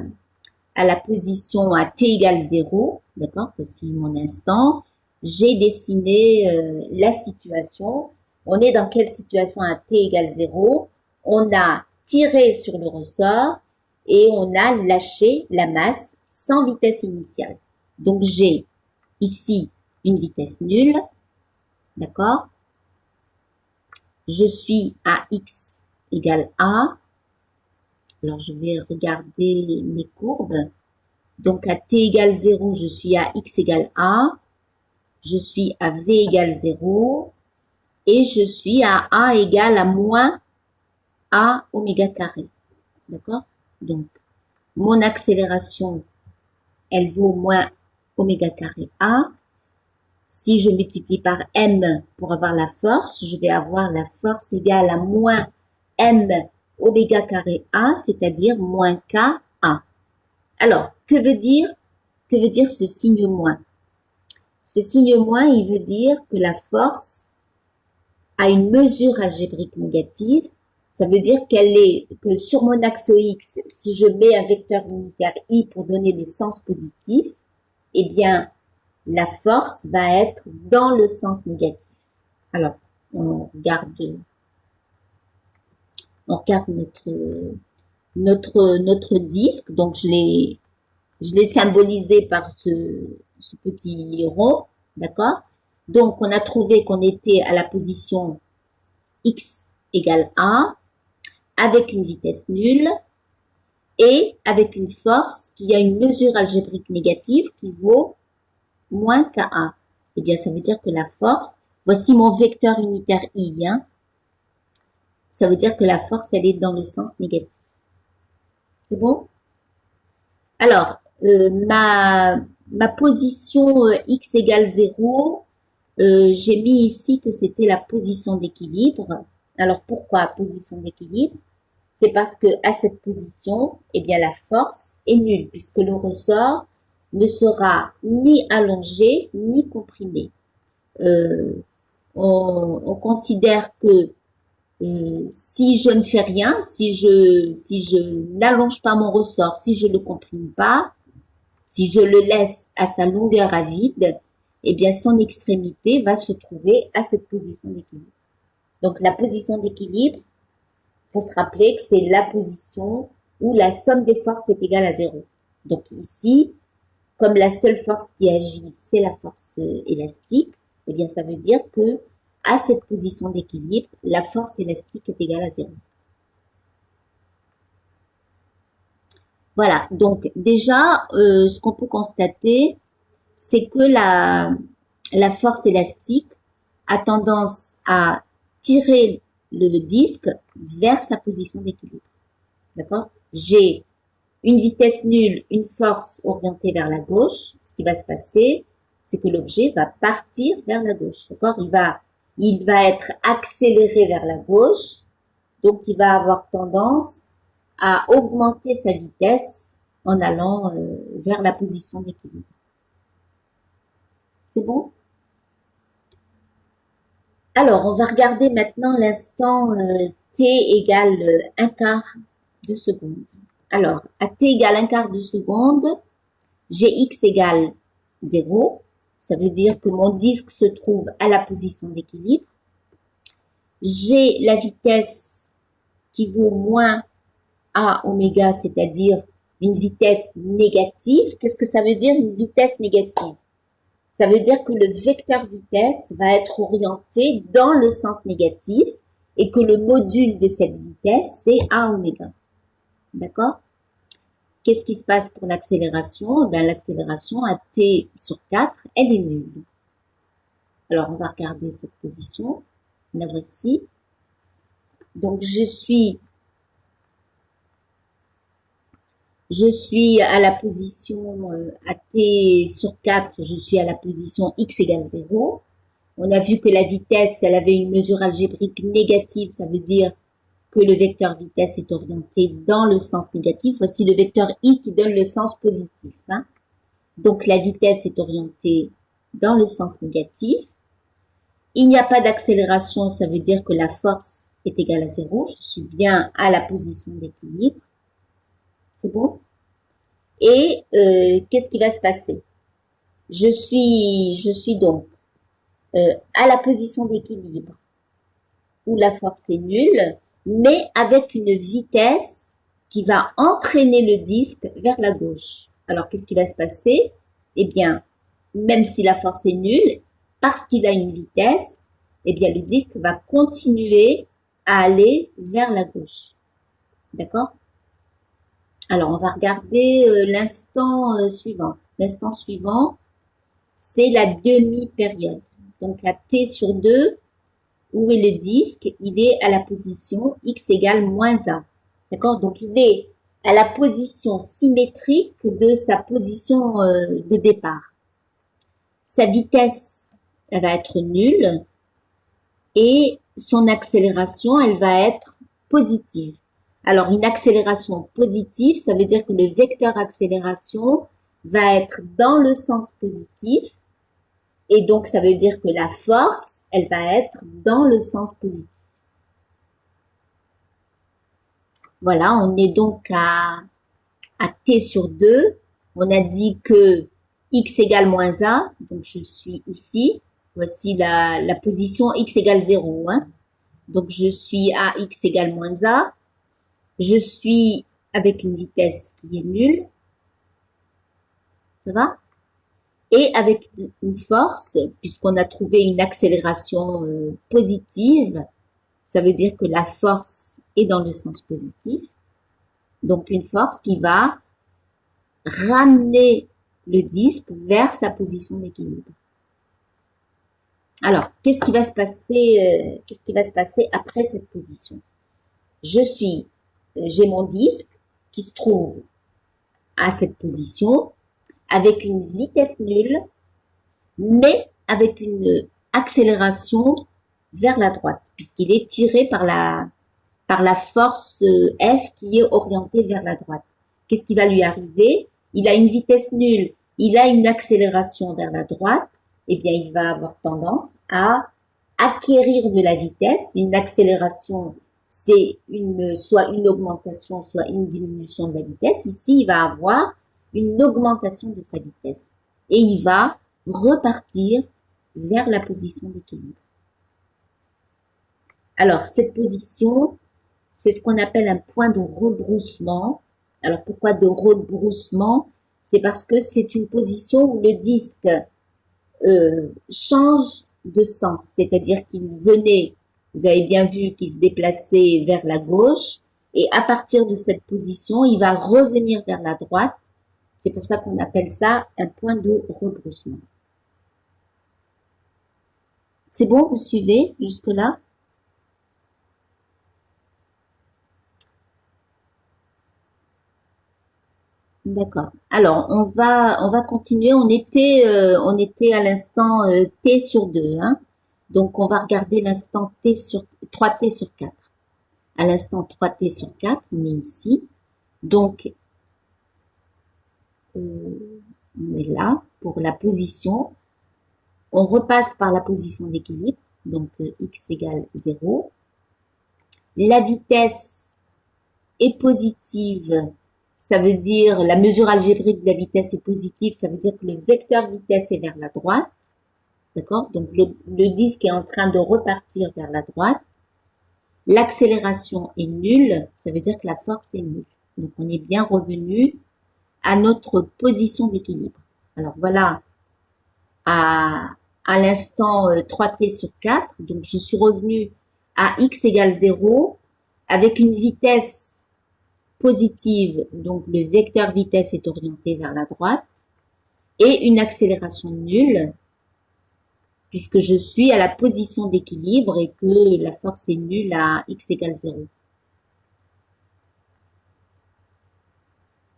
la position à t égale 0, d'accord? Voici mon instant. J'ai dessiné la situation. On est dans quelle situation à t égale 0? On a tiré sur le ressort et on a lâché la masse sans vitesse initiale. Donc, j'ai ici une vitesse nulle, d'accord? Je suis à x égale a. Alors, je vais regarder mes courbes. Donc, à t égale 0, je suis à x égale a. Je suis à v égale 0. Et je suis à a égale à moins a oméga carré. D'accord? Donc, mon accélération, elle vaut moins oméga carré a. Si je multiplie par m pour avoir la force, je vais avoir la force égale à moins m oméga carré a, c'est-à-dire moins k a. Alors, que veut dire ce signe moins? Ce signe moins, il veut dire que la force a une mesure algébrique négative. Ça veut dire que sur mon axe X, si je mets un vecteur unitaire I pour donner le sens positif, eh bien, la force va être dans le sens négatif. Alors, on regarde notre disque. Donc, je l'ai symbolisé par ce petit rond, d'accord? Donc, on a trouvé qu'on était à la position x égale a, avec une vitesse nulle, et avec une force qui a une mesure algébrique négative qui vaut moins ka. Eh bien, ça veut dire que la force, voici mon vecteur unitaire i, hein, ça veut dire que la force, elle est dans le sens négatif. C'est bon? Alors, ma position x égale 0, j'ai mis ici que c'était la position d'équilibre. Alors, pourquoi position d'équilibre? C'est parce que à cette position, eh bien, la force est nulle, puisque le ressort ne sera ni allongé, ni comprimé. Euh, on considère que si je ne fais rien, si je n'allonge pas mon ressort, si je ne le comprime pas, si je le laisse à sa longueur à vide, eh bien son extrémité va se trouver à cette position d'équilibre. Donc la position d'équilibre, il faut se rappeler que c'est la position où la somme des forces est égale à 0. Donc ici, comme la seule force qui agit, c'est la force élastique, eh bien ça veut dire que à cette position d'équilibre, la force élastique est égale à 0. Voilà, donc déjà, ce qu'on peut constater, c'est que la force élastique a tendance à tirer le disque vers sa position d'équilibre. D'accord? J'ai une vitesse nulle, une force orientée vers la gauche. Ce qui va se passer, c'est que l'objet va partir vers la gauche. D'accord? Il va être accéléré vers la gauche. Donc, il va avoir tendance à augmenter sa vitesse en allant vers la position d'équilibre. C'est bon? Alors, on va regarder maintenant l'instant t égale 1/4 de seconde. Alors, à t égale 1/4 de seconde, gx égale 0. Ça veut dire que mon disque se trouve à la position d'équilibre. J'ai la vitesse qui vaut moins a oméga, c'est-à-dire une vitesse négative. Qu'est-ce que ça veut dire une vitesse négative? Ça veut dire que le vecteur vitesse va être orienté dans le sens négatif et que le module de cette vitesse, c'est a oméga. D'accord? Qu'est-ce qui se passe pour l'accélération? Ben, l'accélération à t sur 4, elle est nulle. Alors, on va regarder cette position. La voici. Donc, je suis à la position à t sur 4, je suis à la position x égale 0. On a vu que la vitesse, elle avait une mesure algébrique négative, ça veut dire que le vecteur vitesse est orienté dans le sens négatif. Voici le vecteur i qui donne le sens positif. Hein. Donc la vitesse est orientée dans le sens négatif. Il n'y a pas d'accélération, ça veut dire que la force est égale à 0. Je suis bien à la position d'équilibre. C'est bon? Et qu'est-ce qui va se passer? Je suis donc à la position d'équilibre où la force est nulle, mais avec une vitesse qui va entraîner le disque vers la gauche. Alors, qu'est-ce qui va se passer? Eh bien, même si la force est nulle, parce qu'il a une vitesse, eh bien, le disque va continuer à aller vers la gauche. D'accord? Alors, on va regarder l'instant suivant. L'instant suivant, c'est la demi-période. Donc, à t sur 2, où est le disque? Il est à la position x égale moins 1. D'accord? Donc, il est à la position symétrique de sa position de départ. Sa vitesse, elle va être nulle et son accélération, elle va être positive. Alors, une accélération positive, ça veut dire que le vecteur accélération va être dans le sens positif. Et donc, ça veut dire que la force, elle va être dans le sens positif. Voilà, on est donc à t sur 2. On a dit que x égale moins a, donc je suis ici. Voici la position x égale 0. Hein. Donc je suis à x égale moins a. Je suis avec une vitesse qui est nulle. Ça va? Et avec une force, puisqu'on a trouvé une accélération positive, ça veut dire que la force est dans le sens positif. Donc une force qui va ramener le disque vers sa position d'équilibre. Alors, qu'est-ce qui va se passer après cette position? J'ai mon disque qui se trouve à cette position avec une vitesse nulle, mais avec une accélération vers la droite, puisqu'il est tiré par la force F qui est orientée vers la droite. Qu'est-ce qui va lui arriver? Il a une vitesse nulle, il a une accélération vers la droite, eh bien il va avoir tendance à acquérir de la vitesse. Une accélération, c'est soit une augmentation, soit une diminution de la vitesse. Ici, il va avoir une augmentation de sa vitesse et il va repartir vers la position d'équilibre. Alors, cette position, c'est ce qu'on appelle un point de rebroussement. Alors, pourquoi de rebroussement? C'est parce que c'est une position où le disque change de sens. C'est-à-dire qu'il venait, vous avez bien vu qu'il se déplaçait vers la gauche, et à partir de cette position, il va revenir vers la droite. C'est pour ça qu'on appelle ça un point de rebroussement. C'est bon, vous suivez jusque-là? D'accord. Alors, on va continuer. On était à l'instant t sur 2. Hein. Donc, on va regarder l'instant 3t sur 4. À l'instant 3t sur 4, on est ici. Donc, on est là pour la position. On repasse par la position d'équilibre. Donc, x égale 0. La vitesse est positive. Ça veut dire, la mesure algébrique de la vitesse est positive, ça veut dire que le vecteur vitesse est vers la droite. D'accord? Donc, le disque est en train de repartir vers la droite. L'accélération est nulle, ça veut dire que la force est nulle. Donc, on est bien revenu à notre position d'équilibre. Alors, voilà, à l'instant 3t sur 4, donc je suis revenu à x égale 0 avec une vitesse positive, donc le vecteur vitesse est orienté vers la droite, et une accélération nulle, puisque je suis à la position d'équilibre et que la force est nulle à x égale 0.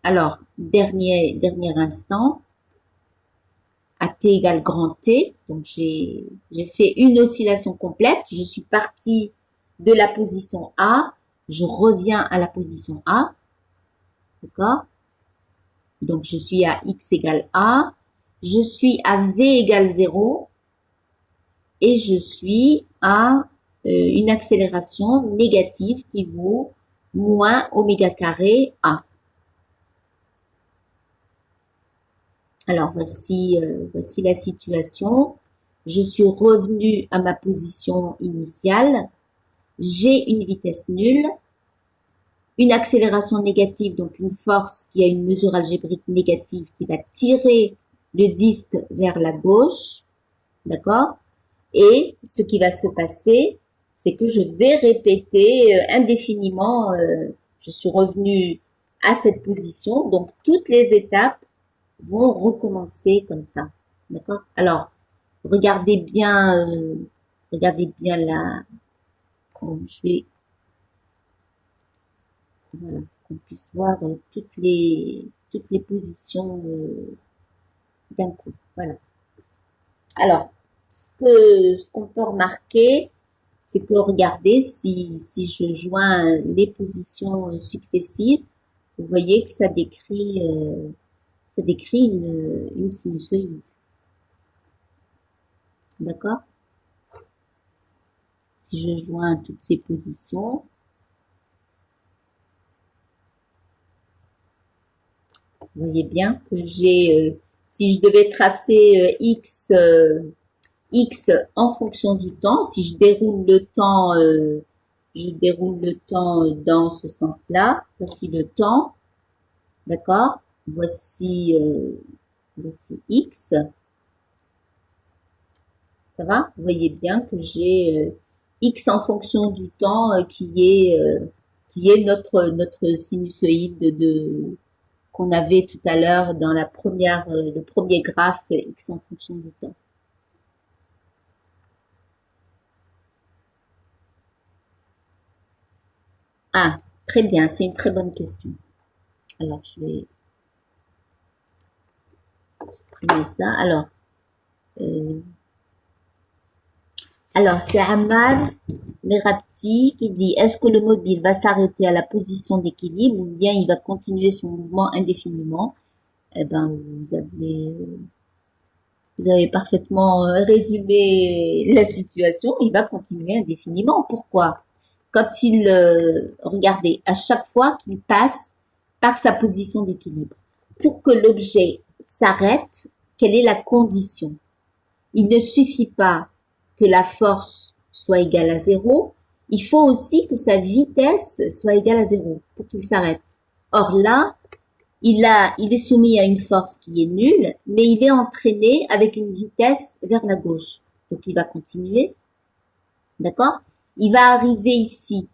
Alors, dernier instant, à t égale grand T, donc j'ai fait une oscillation complète, je suis partie de la position A, je reviens à la position A, d'accord? Donc, je suis à x égale a, je suis à v égale 0 et je suis à une accélération négative qui vaut moins oméga carré a. Alors, voici la situation. Je suis revenu à ma position initiale. J'ai une vitesse nulle, une accélération négative, donc une force qui a une mesure algébrique négative qui va tirer le disque vers la gauche, d'accord? Et ce qui va se passer, c'est que je vais répéter indéfiniment, je suis revenu à cette position, donc toutes les étapes vont recommencer comme ça, d'accord? Alors, regardez bien là, je vais, voilà, qu'on puisse voir toutes les positions d'un coup, voilà. Alors, ce qu'on peut remarquer, c'est que regardez, si je joins les positions successives, vous voyez que ça décrit une sinusoïde. D'accord? Si je joins toutes ces positions, vous voyez bien que j'ai Si je devais tracer x en fonction du temps, si je déroule le temps dans ce sens-là. Voici le temps, d'accord? Voici x. Ça va? Vous voyez bien que j'ai x en fonction du temps qui est notre sinusoïde qu'on avait tout à l'heure dans le premier graphe x en fonction du temps. Ah, très bien, c'est une très bonne question. Alors, je vais supprimer ça. Euh, alors c'est Ammar Merabti qui dit: est-ce que le mobile va s'arrêter à la position d'équilibre ou bien il va continuer son mouvement indéfiniment? Eh ben, vous avez parfaitement résumé la situation. Il va continuer indéfiniment. Pourquoi? Quand regardez, à chaque fois qu'il passe par sa position d'équilibre, pour que l'objet s'arrête, quelle est la condition? Il ne suffit pas que la force soit égale à zéro, il faut aussi que sa vitesse soit égale à zéro pour qu'il s'arrête. Or là, il est soumis à une force qui est nulle, mais il est entraîné avec une vitesse vers la gauche. Donc il va continuer, d'accord? Il va arriver ici,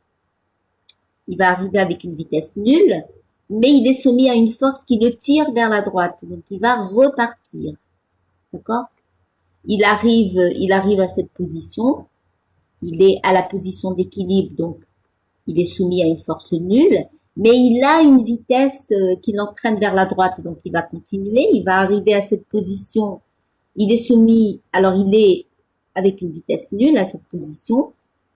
il va arriver avec une vitesse nulle, mais il est soumis à une force qui le tire vers la droite. Donc il va repartir, d'accord? Il arrive à cette position, il est à la position d'équilibre, donc il est soumis à une force nulle, mais il a une vitesse qui l'entraîne vers la droite, donc il va continuer, il va arriver à cette position, il est soumis, alors il est avec une vitesse nulle à cette position,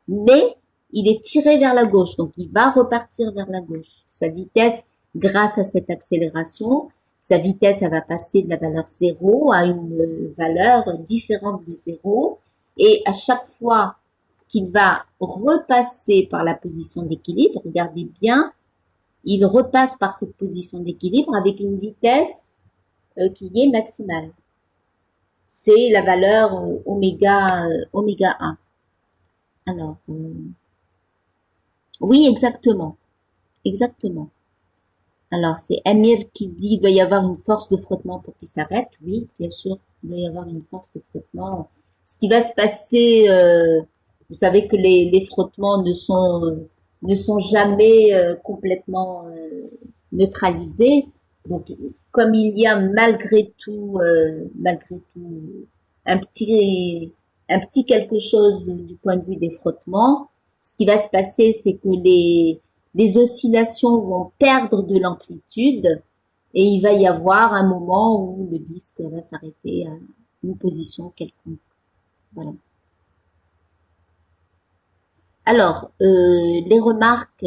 mais il est tiré vers la gauche, donc il va repartir vers la gauche. Sa vitesse, grâce à cette accélération, sa vitesse, elle va passer de la valeur 0 à une valeur différente de 0, et à chaque fois qu'il va repasser par la position d'équilibre, regardez bien, il repasse par cette position d'équilibre avec une vitesse qui est maximale. C'est la valeur oméga 1. Alors, oui, exactement. Exactement. Alors, c'est Amir qui dit il doit y avoir une force de frottement pour qu'il s'arrête. Oui, bien sûr, il doit y avoir une force de frottement. Ce qui va se passer, vous savez que les frottements ne sont jamais complètement neutralisés. Donc, comme il y a malgré tout, un petit, un petit quelque chose du point de vue des frottements, ce qui va se passer, c'est que les oscillations vont perdre de l'amplitude et il va y avoir un moment où le disque va s'arrêter à une position quelconque. Voilà. Alors, les remarques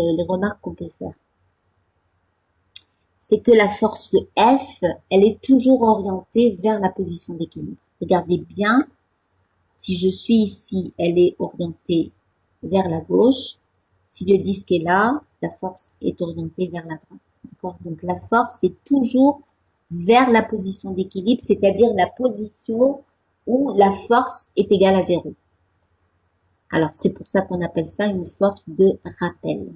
qu'on peut faire, c'est que la force F, elle est toujours orientée vers la position d'équilibre. Regardez bien, si je suis ici, elle est orientée vers la gauche. Si le disque est là, la force est orientée vers la droite. D'accord? Donc la force est toujours vers la position d'équilibre, c'est-à-dire la position où la force est égale à 0. Alors c'est pour ça qu'on appelle ça une force de rappel.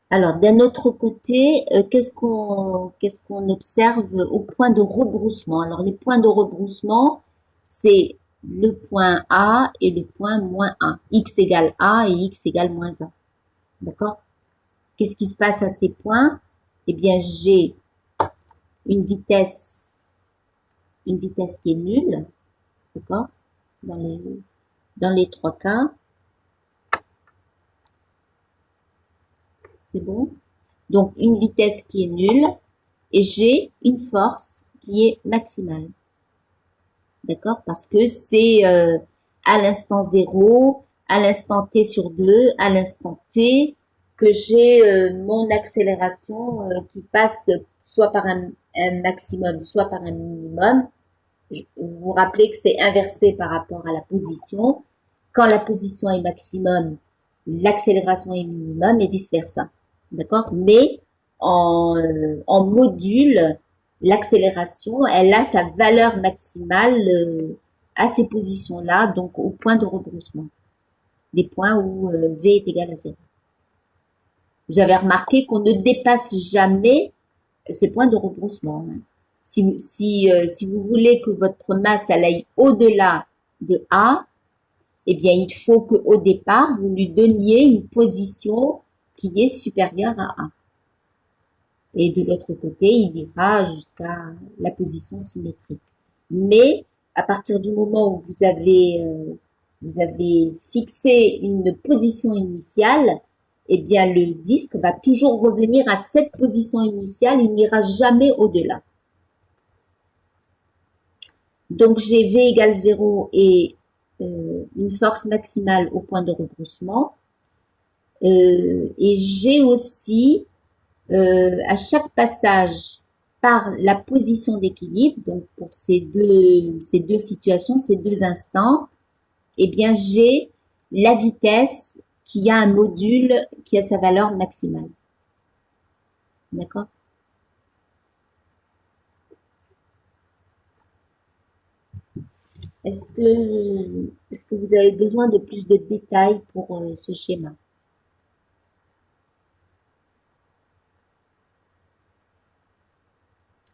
Alors d'un autre côté, qu'est-ce qu'on observe au point de rebroussement? Alors les points de rebroussement, c'est le point A et le point moins 1. X égale A et X égale moins 1. D'accord? Qu'est-ce qui se passe à ces points? Eh bien, j'ai une vitesse qui est nulle, d'accord? Dans les trois cas. C'est bon? Donc, une vitesse qui est nulle et j'ai une force qui est maximale. D'accord? Parce que c'est à l'instant 0, à l'instant t sur 2, à l'instant t, que j'ai mon accélération qui passe soit par un maximum, soit par un minimum. Vous vous rappelez que c'est inversé par rapport à la position. Quand la position est maximum, l'accélération est minimum et vice-versa. D'accord? Mais en module, l'accélération, elle a sa valeur maximale à ces positions-là, donc au point de rebroussement, des points où V est égal à 0. Vous avez remarqué qu'on ne dépasse jamais ces points de rebroussement. Si vous voulez que votre masse elle aille au-delà de A, eh bien, il faut qu'au départ, vous lui donniez une position qui est supérieure à A. Et de l'autre côté, il ira jusqu'à la position symétrique. Mais à partir du moment où vous avez fixé une position initiale, eh bien le disque va toujours revenir à cette position initiale, il n'ira jamais au-delà. Donc j'ai V égale 0 et une force maximale au point de rebroussement. Et j'ai aussi à chaque passage par la position d'équilibre, donc pour ces deux situations, ces deux instants, eh bien j'ai la vitesse qui a un module qui a sa valeur maximale. D'accord? Est-ce que vous avez besoin de plus de détails pour ce schéma?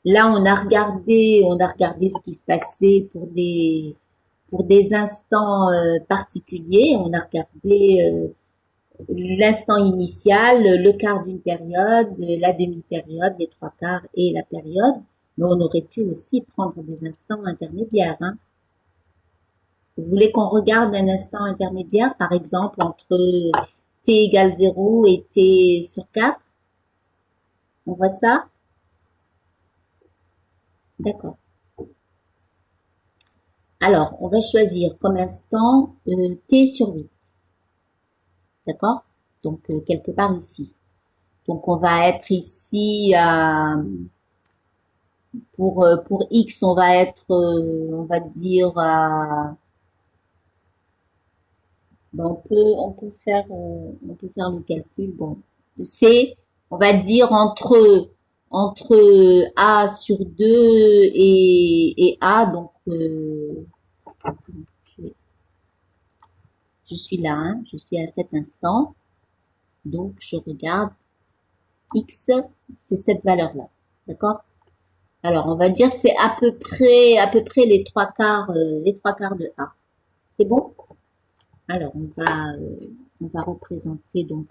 Là, on a regardé ce qui se passait pour des instants particuliers. On a regardé l'instant initial, le quart d'une période, la demi-période, les trois quarts et la période. Mais on aurait pu aussi prendre des instants intermédiaires. Hein. Vous voulez qu'on regarde un instant intermédiaire, par exemple, entre t égale 0 et t sur 4? On voit ça? D'accord. Alors, on va choisir comme instant t sur 8. D'accord? Donc, quelque part ici. Donc, on va être ici pour x, on va être, on va dire, ben, on peut faire le calcul. Bon, c'est, on va dire entre a sur 2 et a, donc je suis là, hein, je suis à cet instant, donc je regarde x, c'est cette valeur-là, d'accord? Alors on va dire c'est à peu près les trois quarts de a. C'est bon? Alors on va représenter donc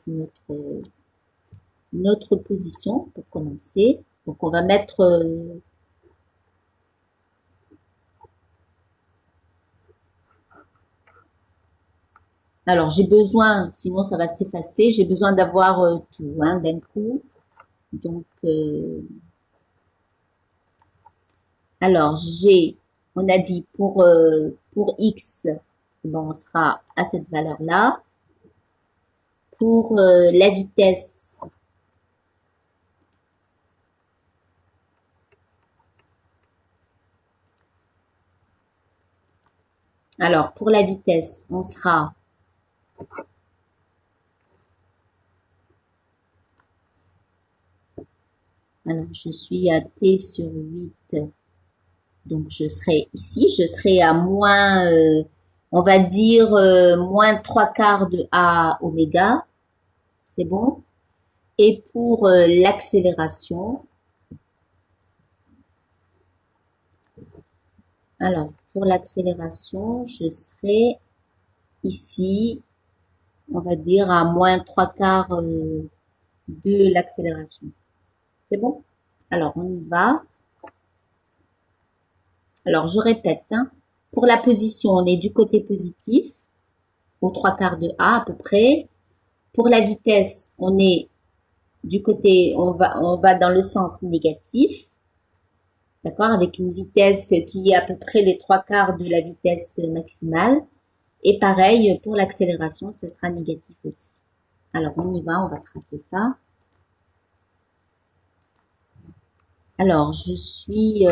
notre position pour commencer. Donc on va mettre alors j'ai besoin, sinon ça va s'effacer, j'ai besoin d'avoir tout hein, d'un coup. Donc alors j'ai, on a dit pour x, bon, on sera à cette valeur-là. Pour la vitesse, alors pour la vitesse, on sera alors je suis à t sur 8, donc je serai ici, je serai à moins, on va dire moins 3 quarts de a oméga, c'est bon. Et pour l'accélération, alors pour l'accélération, je serai ici, on va dire à moins 3 quarts de l'accélération. C'est bon? Alors, on y va. Alors, je répète, hein, pour la position, on est du côté positif, aux trois quarts de A à peu près. Pour la vitesse, on est du côté, on va dans le sens négatif, d'accord, avec une vitesse qui est à peu près les trois quarts de la vitesse maximale. Et pareil, pour l'accélération, ce sera négatif aussi. Alors, on y va, on va tracer ça. Alors, je suis...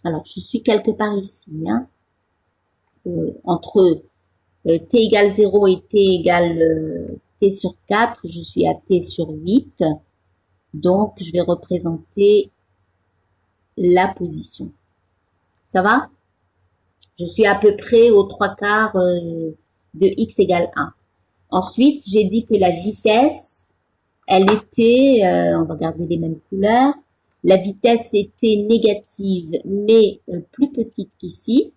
alors, je suis quelque part ici, hein, entre t égale 0 et t égale t sur 4, je suis à t sur 8. Donc, je vais représenter la position. Ça va? Je suis à peu près aux 3/4 de x égale 1. Ensuite, j'ai dit que la vitesse, elle était, on va garder les mêmes couleurs, la vitesse était négative, mais plus petite qu'ici.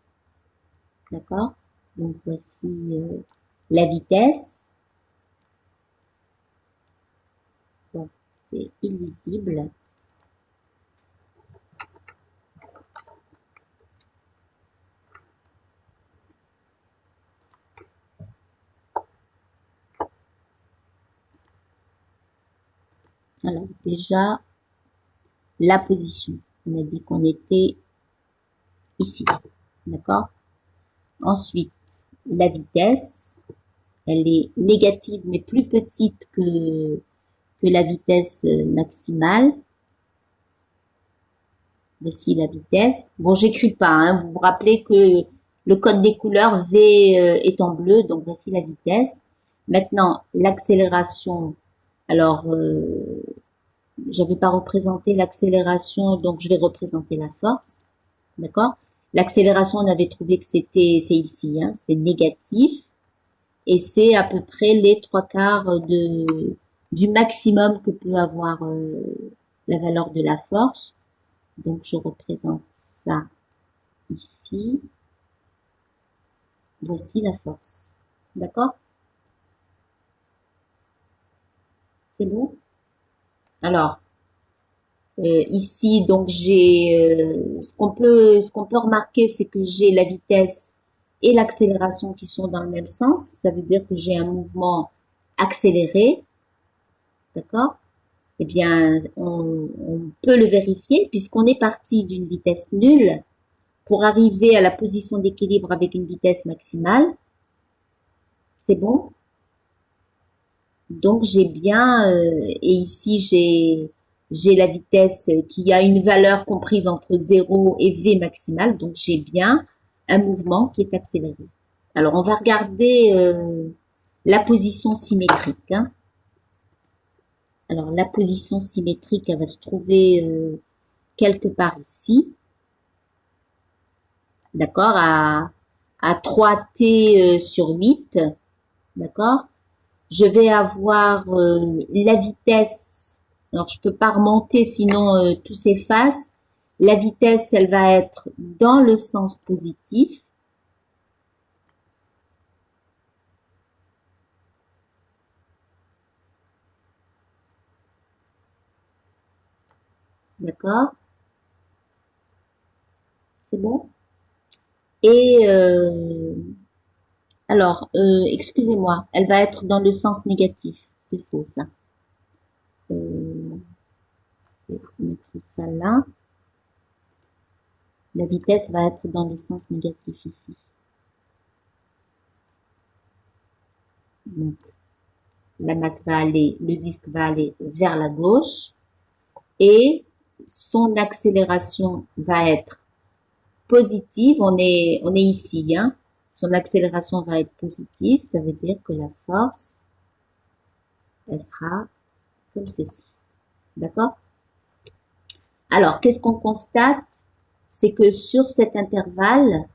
D'accord? Donc, voici la vitesse. Bon, c'est illisible. Alors, déjà, la position. On a dit qu'on était ici. D'accord? Ensuite, la vitesse, elle est négative, mais plus petite que la vitesse maximale. Voici la vitesse. Bon, j'écris pas, hein. Vous vous rappelez que le code des couleurs V est en bleu, donc voici la vitesse. Maintenant, l'accélération. Alors, j'avais pas représenté l'accélération, donc je vais représenter la force. D'accord? L'accélération, on avait trouvé que c'est ici, hein, c'est négatif. Et c'est à peu près les 3/4 du maximum que peut avoir la valeur de la force. Donc, je représente ça ici. Voici la force. D'accord? C'est bon? Alors, ici, donc j'ai ce qu'on peut remarquer, c'est que j'ai la vitesse et l'accélération qui sont dans le même sens. Ça veut dire que j'ai un mouvement accéléré. D'accord? Eh bien, on peut le vérifier puisqu'on est parti d'une vitesse nulle pour arriver à la position d'équilibre avec une vitesse maximale. C'est bon? Donc, j'ai bien, et ici, j'ai la vitesse qui a une valeur comprise entre 0 et V maximale. Donc, j'ai bien un mouvement qui est accéléré. Alors, on va regarder la position symétrique. Hein. Alors, la position symétrique, elle va se trouver quelque part ici. D'accord, à 3t sur 8. D'accord. Je vais avoir la vitesse. Alors, je peux pas remonter, sinon tout s'efface. La vitesse, elle va être dans le sens positif. D'accord? C'est bon? Et alors, excusez-moi, elle va être dans le sens négatif. C'est faux, ça. Je vais mettre ça là. La vitesse va être dans le sens négatif ici. Donc, la masse va aller, le disque va aller vers la gauche et son accélération va être positive. On est ici, hein. Son accélération va être positive. Ça veut dire que la force, elle sera comme ceci. D'accord? Alors, qu'est-ce qu'on constate? C'est que sur cet intervalle,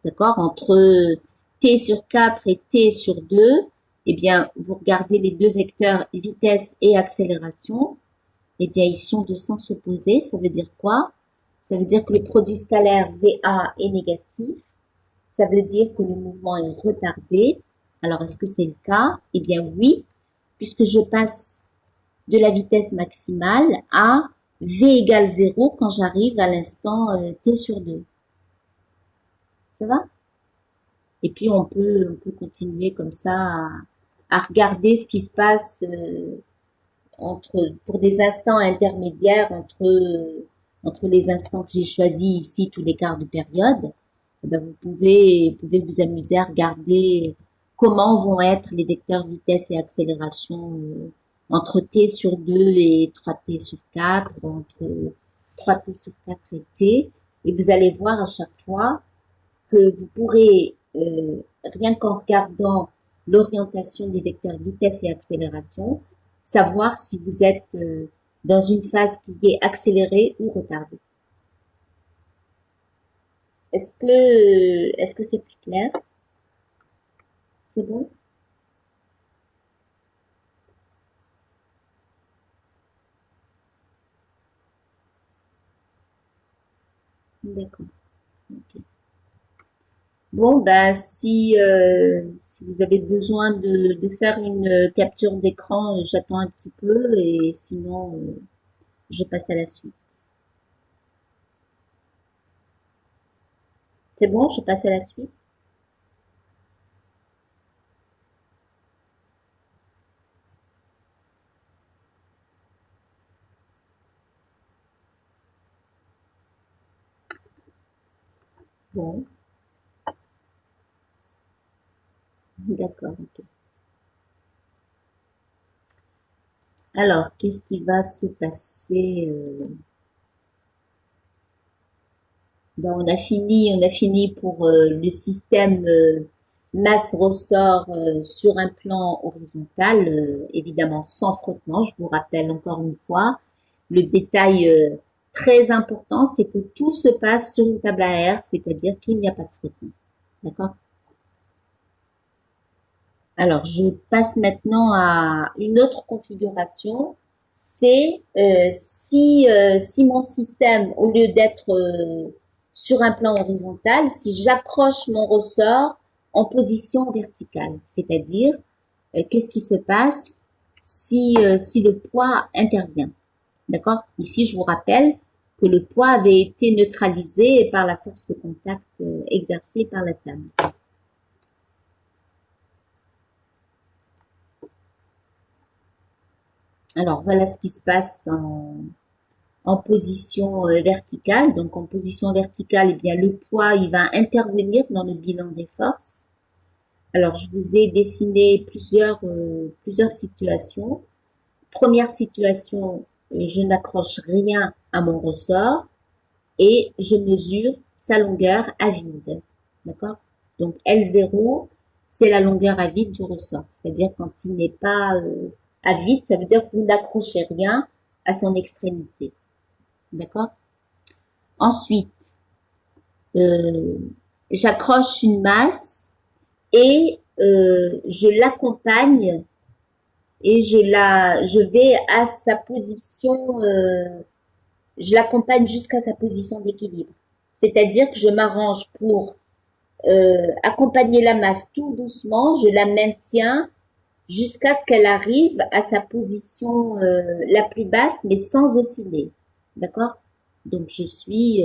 d'accord, entre t sur 4 et t sur 2, eh bien, vous regardez les deux vecteurs vitesse et accélération, eh bien, ils sont de sens opposé. Ça veut dire quoi? Ça veut dire que le produit scalaire VA est négatif. Ça veut dire que le mouvement est retardé. Alors, est-ce que c'est le cas? Eh bien, oui, puisque je passe de la vitesse maximale à V égale 0 quand j'arrive à l'instant t sur 2. Ça va? Et puis, on peut continuer comme ça à regarder ce qui se passe pour des instants intermédiaires entre les instants que j'ai choisis ici, tous les quarts de période. Eh bien, vous pouvez vous amuser à regarder comment vont être les vecteurs vitesse et accélération entre t sur 2 et 3t sur 4, entre 3t sur 4 et t. Et vous allez voir à chaque fois que vous pourrez, rien qu'en regardant l'orientation des vecteurs vitesse et accélération, savoir si vous êtes dans une phase qui est accélérée ou retardée. Est-ce que c'est plus clair? C'est bon? D'accord. Ok. Bon, bah, si vous avez besoin de faire une capture d'écran, j'attends un petit peu et sinon, je passe à la suite. C'est bon, je passe à la suite? Bon, d'accord, ok. Alors, qu'est-ce qui va se passer? Ben, on a fini pour le système masse-ressort sur un plan horizontal, évidemment sans frottement. Je vous rappelle encore une fois, le détail très important, c'est que tout se passe sur une table à air, c'est-à-dire qu'il n'y a pas de frottement. D'accord? Alors, je passe maintenant à une autre configuration. C'est si mon système, au lieu d'être sur un plan horizontal, si j'accroche mon ressort en position verticale, c'est-à-dire qu'est-ce qui se passe si le poids intervient. D'accord? Ici, je vous rappelle que le poids avait été neutralisé par la force de contact exercée par la table. Alors, voilà ce qui se passe en position verticale. Donc, en position verticale, eh bien, le poids, il va intervenir dans le bilan des forces. Alors, je vous ai dessiné plusieurs situations. Première situation, je n'accroche rien à mon ressort et je mesure sa longueur à vide. D'accord? Donc, L0, c'est la longueur à vide du ressort. C'est-à-dire quand il n'est pas à vide, ça veut dire que vous n'accrochez rien à son extrémité. D'accord? Ensuite, euh, j'accroche une masse et je l'accompagne et je vais à sa position, je l'accompagne jusqu'à sa position d'équilibre. C'est-à-dire que je m'arrange pour accompagner la masse tout doucement, je la maintiens jusqu'à ce qu'elle arrive à sa position la plus basse, mais sans osciller. D'accord? Donc je suis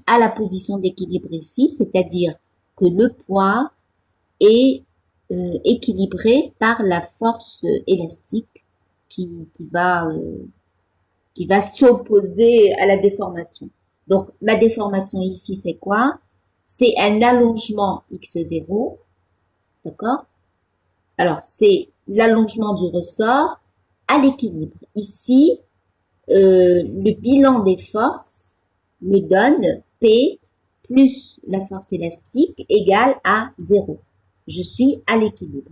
à la position d'équilibre ici, c'est-à-dire que le poids est équilibré par la force élastique qui, qui va, euh, qui va s'opposer à la déformation. Donc, ma déformation ici, c'est quoi? C'est un allongement x0, d'accord? Alors, c'est l'allongement du ressort à l'équilibre. Ici, le bilan des forces me donne P plus la force élastique égale à 0. Je suis à l'équilibre.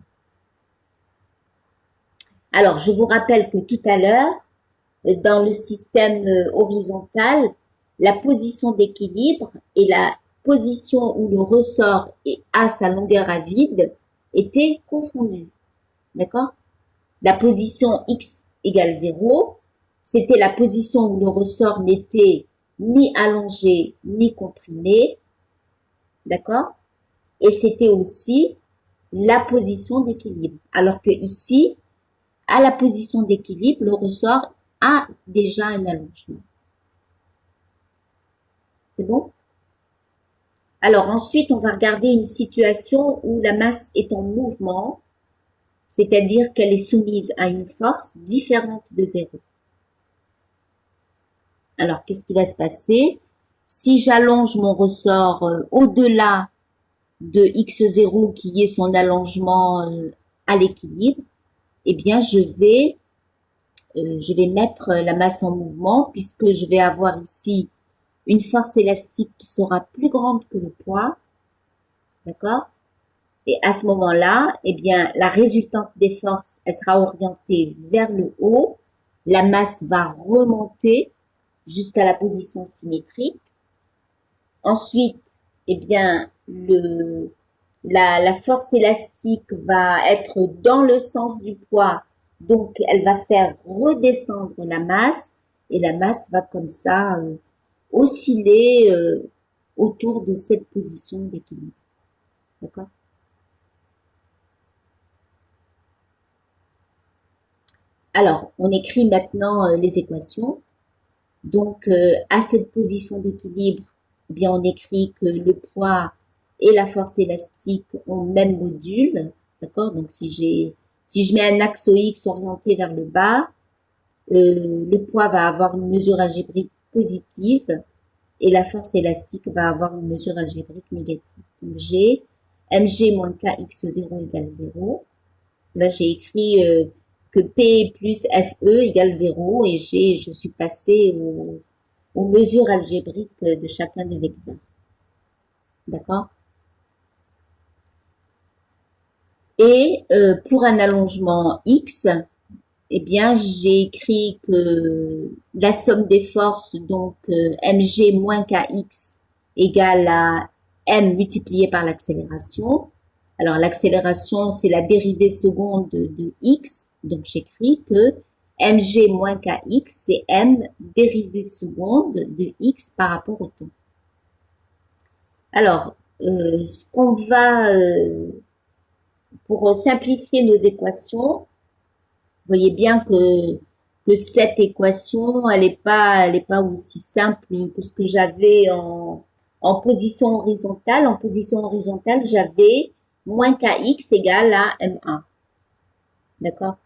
Alors, je vous rappelle que tout à l'heure, dans le système horizontal, la position d'équilibre et la position où le ressort a sa longueur à vide étaient confondues. D'accord? La position x égale 0, c'était la position où le ressort n'était ni allongé ni comprimé. D'accord? Et c'était aussi la position d'équilibre. Alors que ici, à la position d'équilibre, le ressort a déjà un allongement. C'est bon? Alors ensuite, on va regarder une situation où la masse est en mouvement, c'est-à-dire qu'elle est soumise à une force différente de 0. Alors, qu'est-ce qui va se passer? Si j'allonge mon ressort au-delà de x0 qui est son allongement à l'équilibre, eh bien, je vais mettre la masse en mouvement puisque je vais avoir ici une force élastique qui sera plus grande que le poids, d'accord? Et à ce moment-là, eh bien, la résultante des forces, elle sera orientée vers le haut. La masse va remonter jusqu'à la position symétrique. Ensuite, eh bien, la force élastique va être dans le sens du poids. Donc, elle va faire redescendre la masse et la masse va comme ça osciller autour de cette position d'équilibre. D'accord? Alors, on écrit maintenant les équations. Donc, à cette position d'équilibre, eh bien, on écrit que le poids et la force élastique ont le même module. D'accord? Donc, si je mets un axe X orienté vers le bas, le poids va avoir une mesure algébrique positive et la force élastique va avoir une mesure algébrique négative. Donc, j'ai mg moins kx0 égale 0. Là, j'ai écrit que P plus FE égale 0 et je suis passée aux mesures algébriques de chacun des vecteurs. D'accord? Et pour un allongement X, eh bien, j'ai écrit que la somme des forces, donc mg moins kx égale à m multiplié par l'accélération. Alors, l'accélération, c'est la dérivée seconde de x. Donc, j'écris que mg moins kx, c'est m dérivée seconde de x par rapport au temps. Alors, ce qu'on va, pour simplifier nos équations, vous voyez bien que cette équation, elle est pas aussi simple que ce que j'avais en position horizontale. En position horizontale, j'avais moins kx égale à m1. D'accord?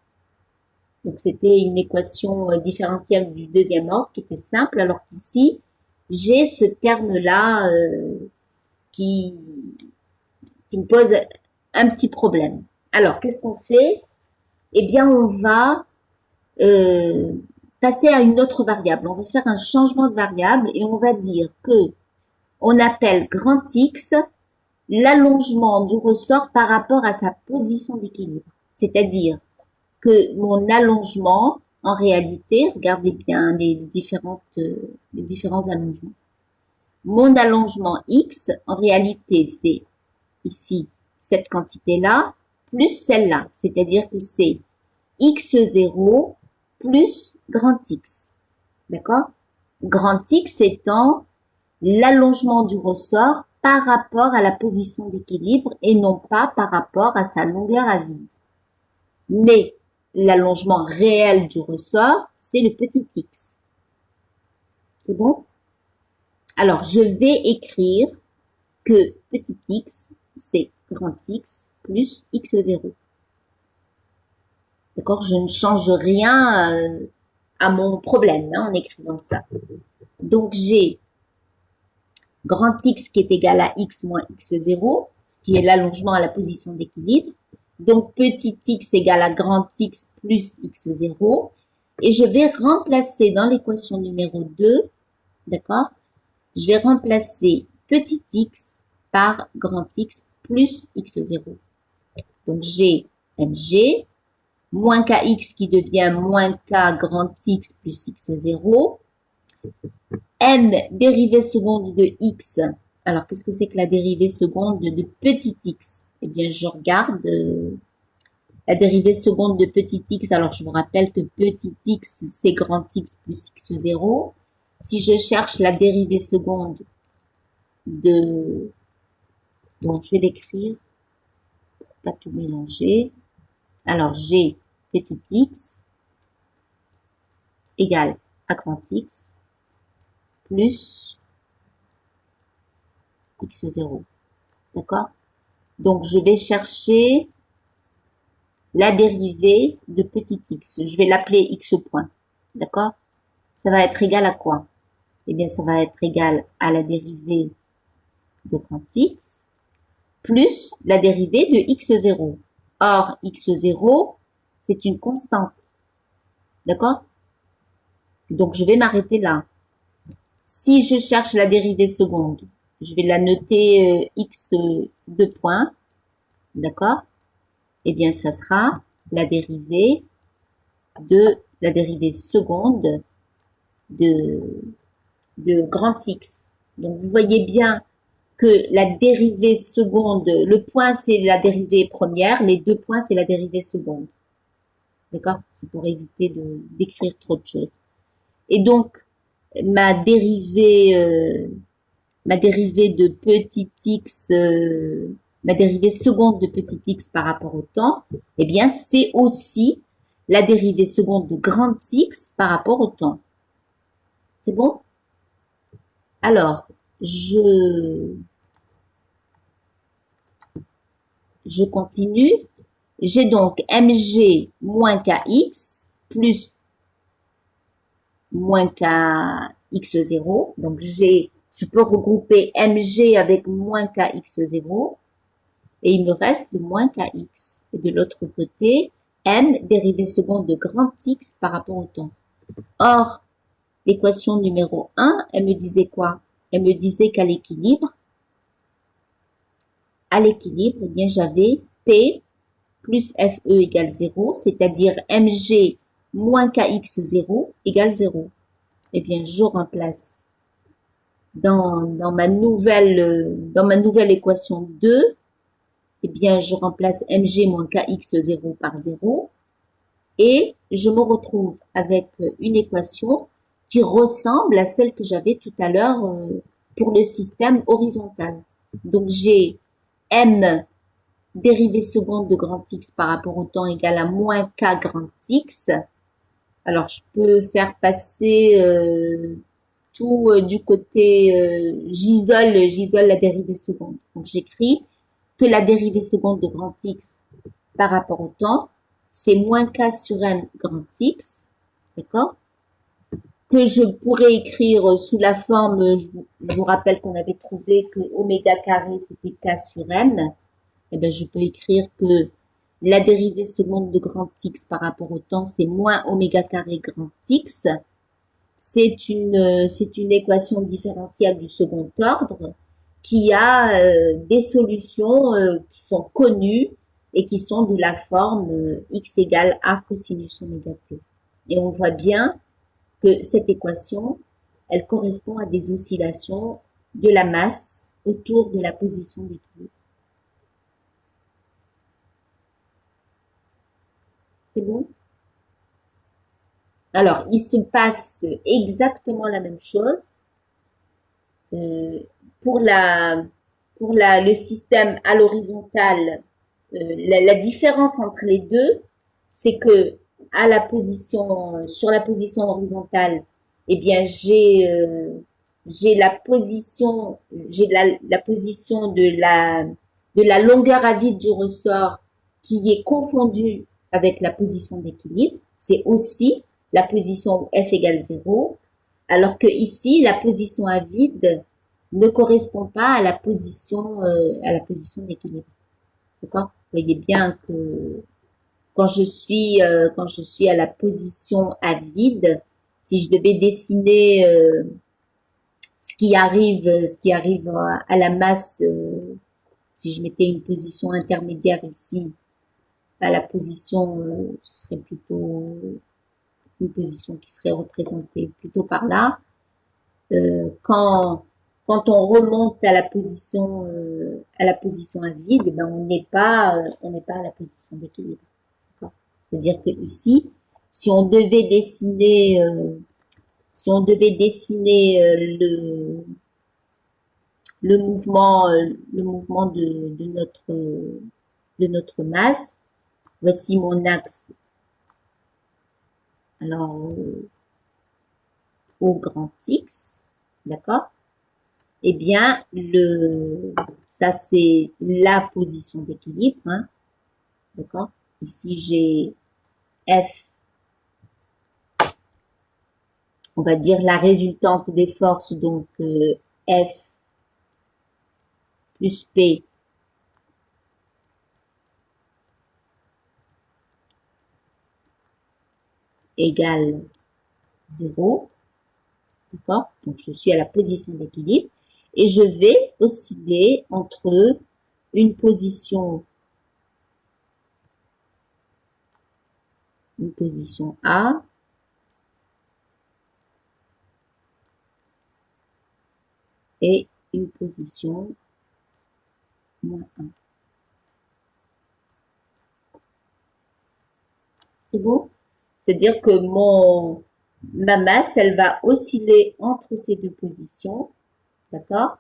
Donc, c'était une équation différentielle du deuxième ordre qui était simple, alors qu'ici, j'ai ce terme-là qui, qui me pose un petit problème. Alors, qu'est-ce qu'on fait? Eh bien, on va euh, passer à une autre variable. On va faire un changement de variable et on va dire que on appelle grand X l'allongement du ressort par rapport à sa position d'équilibre. C'est-à-dire que mon allongement, en réalité, regardez bien les différents allongements. Mon allongement X, en réalité, c'est ici cette quantité-là plus celle-là. C'est-à-dire que c'est x0 plus grand X. D'accord? Grand X étant l'allongement du ressort par rapport à la position d'équilibre et non pas par rapport à sa longueur à vide. Mais l'allongement réel du ressort, c'est le petit x. C'est bon? Alors, je vais écrire que petit x, c'est grand X plus x0. D'accord? Je ne change rien à mon problème en écrivant ça. Donc, j'ai grand X qui est égal à X moins X0, ce qui est l'allongement à la position d'équilibre. Donc, petit x égale à grand X plus X0. Et je vais remplacer dans l'équation numéro 2, d'accord? Je vais remplacer petit x par grand X plus X0. Donc, j'ai mg moins kx qui devient moins k grand X plus X0. M dérivée seconde de x. Alors, qu'est-ce que c'est que la dérivée seconde de petit x? Eh bien, je regarde la dérivée seconde de petit x. Alors, je vous rappelle que petit x, c'est grand X plus x0. Si je cherche la dérivée seconde de... Bon, je vais l'écrire pour pas tout mélanger. Alors, j'ai petit x égale à grand X plus x0. D'accord? Donc, je vais chercher la dérivée de petit x. Je vais l'appeler x point. D'accord? Ça va être égal à quoi? Eh bien, ça va être égal à la dérivée de grand X plus la dérivée de x0. Or, x0, c'est une constante. D'accord? Donc, je vais m'arrêter là. Si je cherche la dérivée seconde, je vais la noter x 2 points. d'accord? Eh bien, ça sera la dérivée seconde de, grand X. Donc, vous voyez bien que la dérivée seconde, le point c'est la dérivée première, les deux points c'est la dérivée seconde. D'accord? C'est pour éviter d'écrire trop de choses. Et donc, ma dérivée, de petit x, ma dérivée seconde de petit x par rapport au temps, eh bien, c'est aussi la dérivée seconde de grand X par rapport au temps. C'est bon? Alors, je continue. J'ai donc mg moins kx plus moins kx0. Donc, je peux regrouper mg avec moins kx0 et il me reste le moins kx. Et de l'autre côté, m, dérivée seconde de grand X par rapport au temps. Or, l'équation numéro 1, elle me disait quoi? Elle me disait qu'à l'équilibre, eh bien, j'avais P plus FE égale 0, c'est-à-dire mg moins kx0 égale 0. Eh bien, je remplace dans ma nouvelle équation 2, eh bien, je remplace mg moins kx0 par 0 et je me retrouve avec une équation qui ressemble à celle que j'avais tout à l'heure pour le système horizontal. Donc, j'ai m dérivée seconde de grand X par rapport au temps égale à moins k grand X. Alors, je peux faire passer tout du côté, j'isole la dérivée seconde. Donc, j'écris que la dérivée seconde de grand X par rapport au temps, c'est moins k sur m grand X, d'accord? Que je pourrais écrire sous la forme, je vous rappelle qu'on avait trouvé que oméga carré c'était k sur m, eh bien je peux écrire que la dérivée seconde de grand X par rapport au temps, c'est moins oméga carré grand X. C'est une équation différentielle du second ordre qui a des solutions qui sont connues et qui sont de la forme x égale a cosinus oméga t. Et on voit bien que cette équation, elle correspond à des oscillations de la masse autour de la position d'équilibre. C'est bon? Alors, il se passe exactement la même chose euh, pour le système à l'horizontale. La différence entre les deux, c'est que sur la position horizontale, eh bien j'ai la position de la longueur à vide du ressort qui est confondue avec la position d'équilibre. C'est aussi la position où f égale 0, alors que ici la position à vide ne correspond pas à la position d'équilibre. D'accord? Vous voyez bien que quand je suis à la position à vide, si je devais dessiner ce qui arrive à la masse, si je mettais une position intermédiaire ici, à la position, ce serait plutôt une position qui serait représentée plutôt par là. Quand on remonte à la position à vide, ben on n'est pas à la position d'équilibre. C'est-à-dire que ici, si on devait dessiner le mouvement de notre masse, voici mon axe. Alors au grand X, d'accord? Eh bien, ça c'est la position d'équilibre, hein, d'accord? Ici j'ai F, on va dire la résultante des forces, donc F plus P égale 0, d'accord? Donc je suis à la position d'équilibre et je vais osciller entre une position une position A, et une position moins 1. C'est bon? C'est-à-dire que ma masse, elle va osciller entre ces deux positions, d'accord?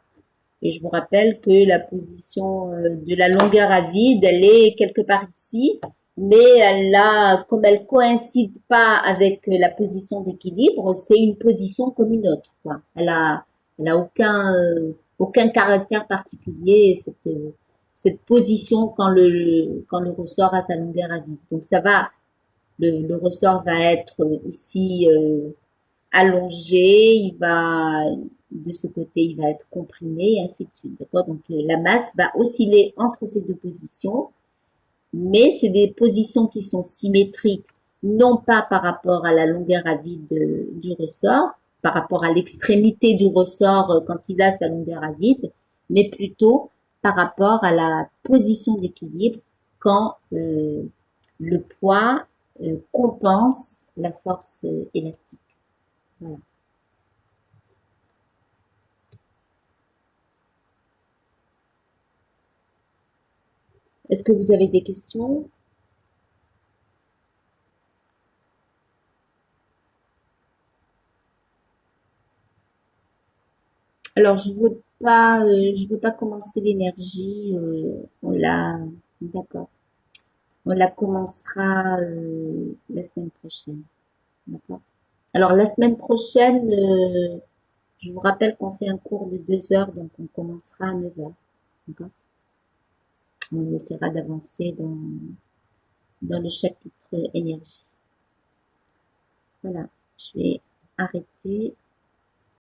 Et je vous rappelle que la position de la longueur à vide, elle est quelque part ici, mais comme elle coïncide pas avec la position d'équilibre, c'est une position comme une autre, quoi. Elle a aucun caractère particulier, cette position quand le ressort a sa longueur à vide. Donc ça va, le ressort va être ici allongé, de ce côté, il va être comprimé, et ainsi de suite. D'accord? Donc, la masse va osciller entre ces deux positions, mais c'est des positions qui sont symétriques, non pas par rapport à la longueur à vide du ressort, par rapport à l'extrémité du ressort quand il a sa longueur à vide, mais plutôt par rapport à la position d'équilibre quand le poids compense la force élastique. Voilà. Est-ce que vous avez des questions? Alors, je veux pas commencer l'énergie. D'accord. On la commencera la semaine prochaine. D'accord. Alors, la semaine prochaine, je vous rappelle qu'on fait un cours de 2 heures, donc on commencera à 9 heures. D'accord. On essaiera d'avancer dans le chapitre énergie. Voilà. Je vais arrêter.